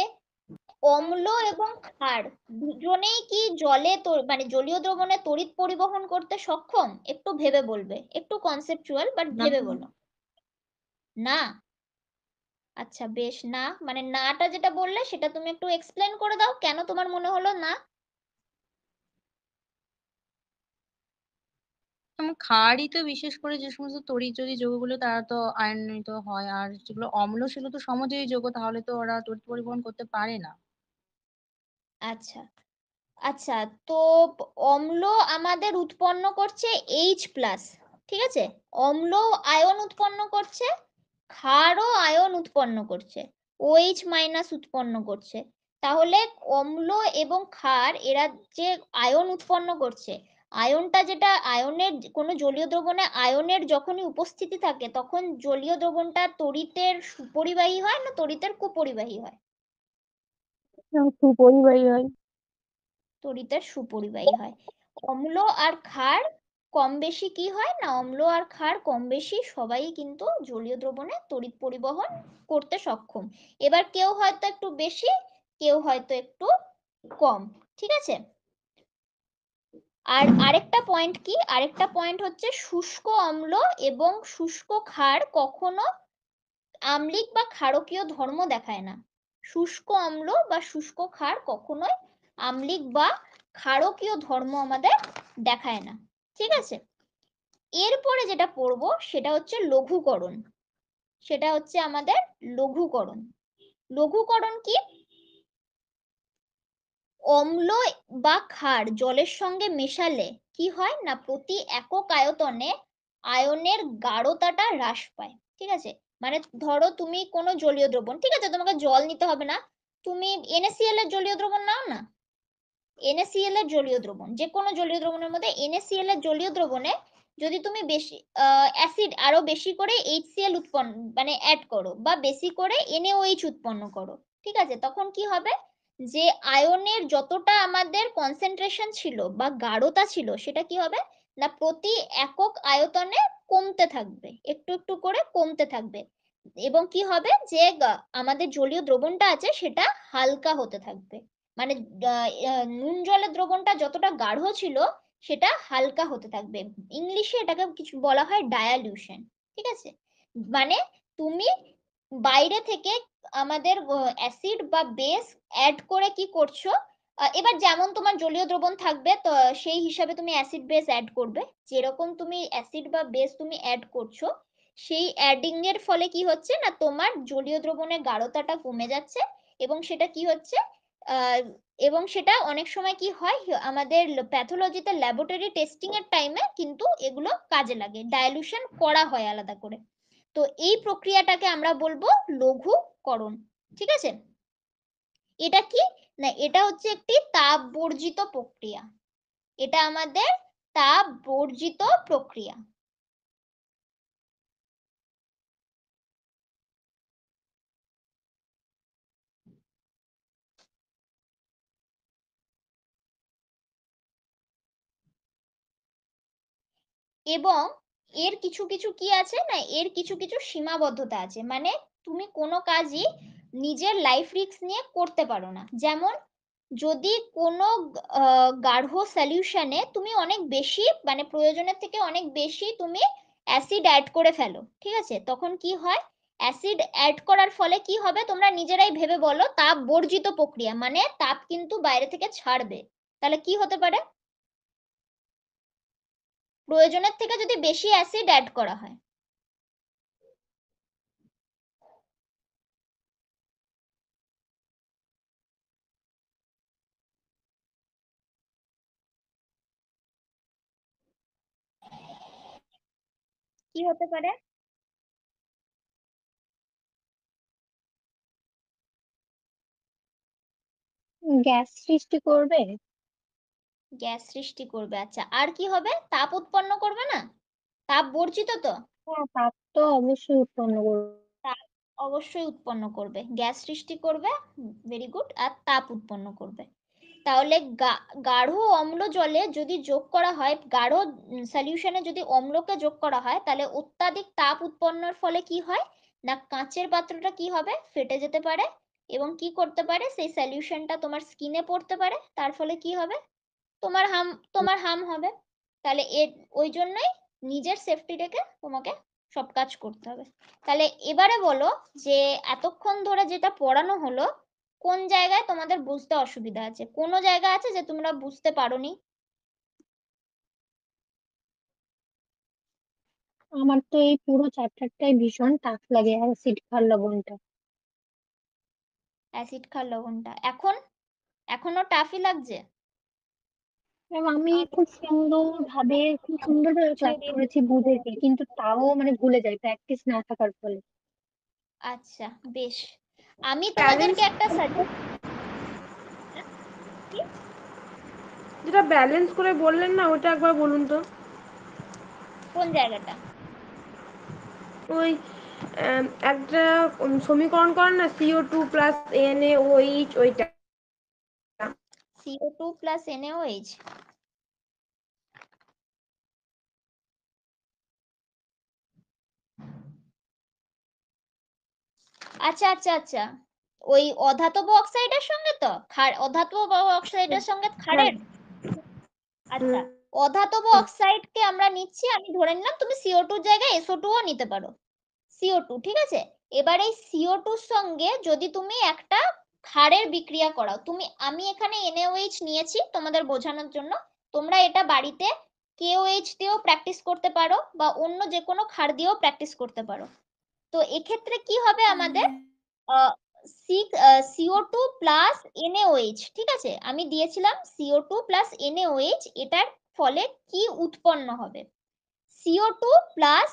অম্ল এবং ক্ষার দুজনেই কি জলে মানে জলীয় দ্রবণে তড়িৎ পরিবহন করতে সক্ষম? একটু ভেবে বলবে, একটু কনসেপচুয়াল বাট ভেবে বলো। না? আচ্ছা বেশ, না মানে নাটা যেটা বললে সেটা তুমি একটু এক্সপ্লেন করে দাও, কেন তোমার মনে হলো না? যেমন ক্ষারই তো বিশেষ করে যে সমস্ত তড়িৎ যৌগগুলো তারা তো আয়নিত হয়, আর যেগুলো অম্ল সেগুলো তো সমযোজী যৌগ, তাহলে তো ওরা তড়িৎ পরিবহন করতে পারে না। আচ্ছা আচ্ছা, তো অম্ল আমাদের উৎপন্ন করছে H+, ঠিক আছে, অম্ল আয়ন উৎপন্ন করছে, ক্ষারও আয়ন উৎপন্ন করছে, OH- উৎপন্ন করছে। তাহলে অম্ল এবং ক্ষার এরা যে আয়ন উৎপন্ন করছে, আয়নটা যেটা আয়নের কোনো জলীয় দ্রবণে আয়নের যখনই উপস্থিতি থাকে তখন জলীয় দ্রবণটা তড়িতের সুপরিবাহী হয় না তড়িতের কুপরিবাহী হয়? সুপরিবাহী হয়। তড়িতের সুপরিবাহী হয়। অম্ল আর ক্ষার কম বেশি কি হয় না, অম্ল আর ক্ষার কম বেশি সবাই কিন্তু জলীয় দ্রবণে তড়িৎ পরিবহন করতে সক্ষম। এবার কেউ হয়তো একটু বেশি, কেউ হয়তো একটু কম। ঠিক আছে, আর আরেকটা পয়েন্ট কি, আরেকটা পয়েন্ট হচ্ছে শুষ্ক অম্ল এবং শুষ্ক ক্ষার কখনো আম্লিক বা ক্ষারকীয় ধর্ম দেখায় না। শুষ্ক অম্ল বা শুষ্ক ক্ষার কখনোই আম্লিক বা ক্ষারকীয় ধর্ম আমাদের দেখায় না। ঠিক আছে, এরপরে যেটা পড়বো সেটা হচ্ছে লঘুকরণ। সেটা হচ্ছে আমাদের লঘুকরণ। লঘুকরণ কি? অম্ল বা ক্ষার জলের সঙ্গে মেশালে কি হয় না, প্রতি একক আয়তনে আয়নের গাঢ়তাটা হ্রাস পায়। ঠিক আছে, মানে ধরো তুমি কোনো জলীয় দ্রবণ, ঠিক আছে তোমাকে জল নিতে হবে না, তুমি NaCl এর জলীয় দ্রবণ নাও না। NaCl এর জলীয় দ্রবণ, যে কোনো জলীয় দ্রবণের মধ্যে NaCl এর জলীয় দ্রবণে যদি তুমি বেশি অ্যাসিড আরো বেশি করে HCl উৎপন্ন মানে অ্যাড করো বা বেশি করে NaOH উৎপন্ন করো, ঠিক আছে, তখন কি হবে, যে আয়নের যতটা আমাদের কনসেন্ট্রেশন ছিল বা গাঢ়তা ছিল সেটা কি হবে না প্রতি একক আয়তনে কমতে থাকবে, একটু একটু করে কমতে থাকবে। এবং কি হবে যে আমাদের জলীয় দ্রবণটা আছে সেটা হালকা হতে থাকবে, মানে নুন জলের দ্রবণটা যতটা গাঢ় ছিল সেটা হালকা হতে থাকবে। ইংলিশে এটাকে কিছু বলা হয় ডায়ালিউশন। ঠিক আছে, মানে তুমি বাইরে থেকে আমাদের অ্যাসিড বা বেস অ্যাড করে কি করছো, এবার যেমন তোমার জলীয় দ্রবণ থাকবে তো সেই হিসাবে তুমি অ্যাসিড বেস অ্যাড করবে। যেরকম তুমি অ্যাসিড বা বেস তুমি অ্যাড করছো সেই অ্যাডিং এর ফলে কি হচ্ছে না তোমার জলীয় দ্রবণের গাঢ়তাটা কমে যাচ্ছে, এবং সেটা কি হচ্ছে এবং সেটা অনেক সময় কি হয় আমাদের প্যাথোলজিতে ল্যাবরেটরি টেস্টিং এর টাইমে কিন্তু এগুলো কাজে লাগে, ডাইলুশন করা হয় আলাদা করে। তো এই প্রক্রিয়াটাকে আমরা বলবো লঘুকরণ। ঠিক আছে, এটা কি না, এটা হচ্ছে একটি তাপ বর্জিত প্রক্রিয়া। এটা আমাদের তাপ বর্জিত প্রক্রিয়া। এবং এর কিছু কিছু কি আছে না, এর কিছু কিছু সীমাবদ্ধতা আছে। মানে তুমি কোনো কাজই নিজের লাইফ রিস্ক নিয়ে করতে পারো না। যেমন যদি কোনো গাঢ় সলিউশনে তুমি অনেক বেশি, মানে প্রয়োজনের থেকে অনেক বেশি তুমি অ্যাসিড অ্যাড করে ফেলো, ঠিক আছে, তখন কি হয়, অ্যাসিড অ্যাড করার ফলে কি হবে তোমরা নিজেরাই ভেবে বলো, তাপ বর্জিত প্রক্রিয়া, মানে তাপ কিন্তু বাইরে থেকে ছাড়বে। তাহলে কি হতে পারে, প্রয়োজনের থেকে যদি বেশি অ্যাসিড অ্যাড করা হয়। কি হতে পারে? গ্যাস সৃষ্টি করবে। গ্যাস সৃষ্টি করবে, আচ্ছা, আর কি হবে, তাপ উৎপন্ন করবে না, তাপ বর্জিত তো, হ্যাঁ, তাপ তো অবশ্যই উৎপন্ন করবে। তাপ অবশ্যই উৎপন্ন করবে, গ্যাস সৃষ্টি করবে, ভেরি গুড, আর তাপ উৎপন্ন করবে। তাহলে গাঢ় অম্ল জলে যদি যোগ করা হয়, গাঢ় সলিউশনে যদি অম্লকে যোগ করা হয়, তাহলে অত্যাধিক তাপ উৎপন্নের ফলে কি হয় না, কাঁচের পাত্রটা কি হবে, ফেটে যেতে পারে, এবং কি করতে পারে, সেই সলিউশনটা তোমার স্কিনে পড়তে পারে, তার ফলে কি হবে, তোমার হার্ম হবে। তাহলে ওই জন্যই নিজের সেফটি রেখে তোমাকে সব কাজ করতে হবে। তাহলে এবারে বলো যে এতক্ষণ ধরে যেটা পড়ানো হলো, কোন জায়গায় তোমাদের বুঝতে অসুবিধা আছে, কোনো জায়গা আছে যে তোমরা বুঝতে পারোনি? আমার তো এই পুরো চ্যাপ্টারটাই ভীষণ টাফ লাগে, অ্যাসিড ক্ষার লবণটা। অ্যাসিড ক্ষার লবণটা এখনো টাফই লাগছে? আমি খুব সুন্দরভাবে ক্লাস সেদিন করেছি বুঝেছি, কিন্তু তাও মানে ভুলে যাই প্র্যাকটিস না থাকার ফলে। আচ্ছা, বেশ, আমি ব্যালেন্স তোমাদেরকে একটা সাজেস্ট, যেটা ব্যালেন্স করে বললেন না, ওটা একবার বলুন তো। কোন জায়গাটা? ওই একটা সমীকরণ করেন না, CO2 প্লাস NaOH, ওইটা। CO2 প্লাস NaOH, আচ্ছা আচ্ছা আচ্ছা, ওই অধাতব অক্সাইডের সঙ্গে তো অধাতব অক্সাইডের সঙ্গে ক্ষারের, আচ্ছা, অধাতব অক্সাইডকে আমরা নিচ্ছি, আমি ধরে নিলাম তুমি CO2 এর জায়গায় SO2 ও নিতে পারো, CO2, ঠিক আছে। এবার এই CO2 এর সঙ্গে যদি তুমি একটা ক্ষারের বিক্রিয়া করাও, আমি এখানে NaOH নিয়েছি তোমাদের বোঝানোর জন্য, তোমরা এটা বাড়িতে KOH দিয়েও প্র্যাকটিস করতে পারো, বা অন্য যে কোনো ক্ষার দিয়েও প্র্যাকটিস করতে পারো। তো এক্ষেত্রে কি হবে আমাদের, CO2 প্লাস NaOH, ঠিক আছে, আমি দিয়েছিলাম CO2 প্লাস NaOH, এটার ফলে কি উৎপন্ন হবে, CO2 প্লাস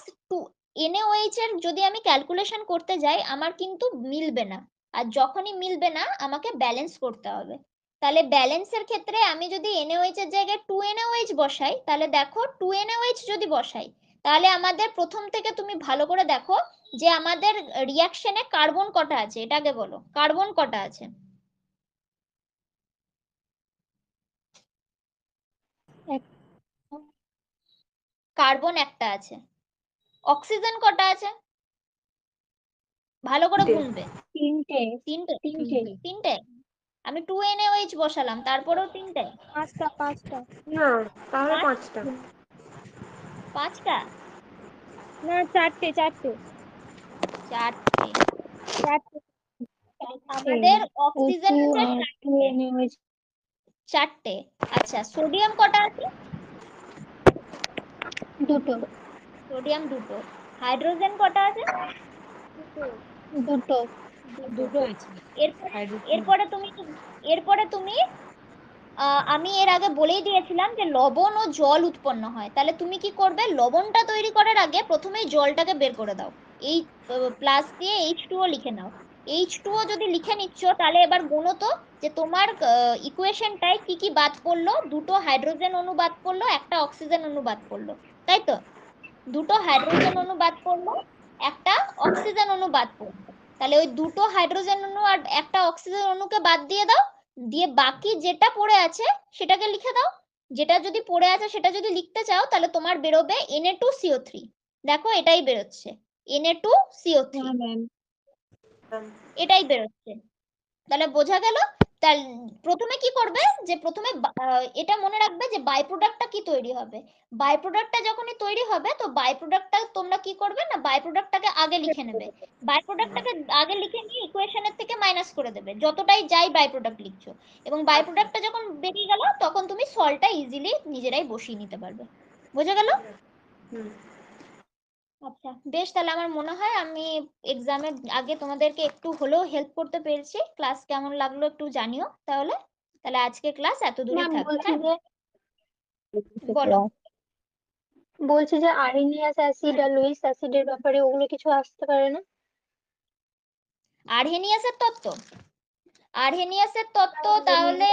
NaOH এর যদি আমি ক্যালকুলেশন করতে যাই, আমার কিন্তু মিলবে না, আর যখনই মিলবে না আমাকে ব্যালেন্স করতে হবে। তাহলে ব্যালেন্সের ক্ষেত্রে আমি যদি NaOH এর জায়গায় 2NaOH বসাই, তাহলে দেখো 2NaOH যদি বসাই, তাহলে আমাদের প্রথম থেকে তুমি ভালো করে দেখো যে আমাদের রিয়াকশনে কার্বন কটা আছে, এটা আগে বলো, কার্বন কটা আছে? কার্বন একটা আছে। অক্সিজেন কটা আছে? ভালো করে গুনবে। তিনটে। তিনটে? তিনটে। তিনটে? আমি 2NaOH বসালাম, তারপরেও তিনটে? পাঁচটা পাঁচটা না, তাহলে পাঁচ? 5টা। পাঁচটা? না, চারটে চারটে চারটে? চারটে আমাদের O2 অক্সিজেন আছে আর চারটে। 2NaOH। চারটে, আচ্ছা, সোডিয়াম কটা আছে? দুটো। সোডিয়াম দুটো। হাইড্রোজেন কটা আছে? দুটো। দুটো আছে। এরপরে এরপরে তুমি এরপরে তুমি আমি এর আগে বলেই দিয়েছিলাম যে লবণ ও জল উৎপন্ন হয়, তাহলে তুমি কি করবে, লবণটা তৈরি করার আগে প্রথমেই জলটাকে বের করে দাও, এই প্লাস দিয়ে H2O লিখে নাও। H2O যদি লিখে নিচ্ছ, তাহলে এবার গোনো তো যে তোমার ইকুয়েশনটায় কি কি বাদ পড়লো, দুটো হাইড্রোজেন অণু বাদ পড়লো, একটা অক্সিজেন অণু বাদ পড়লো, তাই তো, দুটো হাইড্রোজেন অণু বাদ পড়লো, একটা অক্সিজেন অণু বাদ পড়লো, তাহলে ওই দুটো হাইড্রোজেন অণু আর একটা অক্সিজেন অণুকে বাদ দিয়ে দাও, দিয়ে বাকি যেটা পড়ে আছে সেটাকে লিখে দাও, যেটা যদি পড়ে আছে সেটা যদি লিখতে চাও তাহলে তোমার বেরোবে Na2CO3। দেখো এটাই বেরোচ্ছে, Na2CO3 হ্যাঁ ম্যাম। এটাই বেরোচ্ছে। তাহলে বোঝা গেল। তাহলে প্রথমে কি করবে, যে প্রথমে এটা মনে রাখবে যে বাই প্রোডাক্টটা কি তৈরি হবে। বাই প্রোডাক্টটা যখনই তৈরি হবে তো বাই প্রোডাক্টটা তোমরা কি করবে না, বাই প্রোডাক্টটাকে আগে লিখে নেবে। বাই প্রোডাক্টটাকে আগে লিখে নিয়ে ইকুয়েশনের থেকে মাইনাস করে দেবে যতটাই যাই বাই প্রোডাক্ট লিখছো, এবং বাই প্রোডাক্টটা যখন বেরিয়ে গেল তখন তুমি সল্টটা ইজিলি নিজেরাই বসিয়ে নিতে পারবে। বোঝা গেল? আচ্ছা বেশ, তাহলে আমার মনে হয় আমি এক্সামের আগে তোমাদেরকে একটু হলেও হেল্প করতে পেরেছি। ক্লাস কেমন লাগলো একটু জানিও তাহলে। তাহলে আজকে ক্লাস এত দূরই ম্যাম থাকবে। বলছি হ্যাঁ যে বলো। আর্হেনিয়াস অ্যাসিড আর লুইস অ্যাসিডের ব্যাপারে ওগুলো কিছু আসতে পারে না? আর্হেনিয়াসের তত্ত্ব, আর্হেনিয়াসের তত্ত্ব তাহলে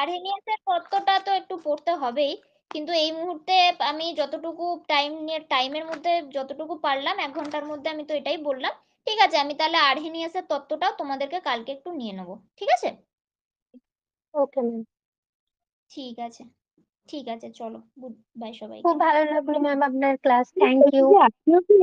আর্হেনিয়াসের তত্ত্বটা তো একটু পড়তে হবেই, কিন্তু এই মুহূর্তে আমি যতটুকু টাইমের মধ্যে যতটুকু পারলাম 1 ঘন্টার মধ্যে আমি তো এটাই বললাম। ঠিক আছে, আমি তাহলে আর্হেনিয়াসের তত্ত্বটাও তোমাদেরকে কালকে একটু নিয়ে নেবো, ঠিক আছে? Okay ma'am. ঠিক আছে, ঠিক আছে, চলো গুড বাই সবাইকে। খুব ভালো লাগলো ম্যাম আপনার ক্লাস, থ্যাংক ইউ। আপনিও কি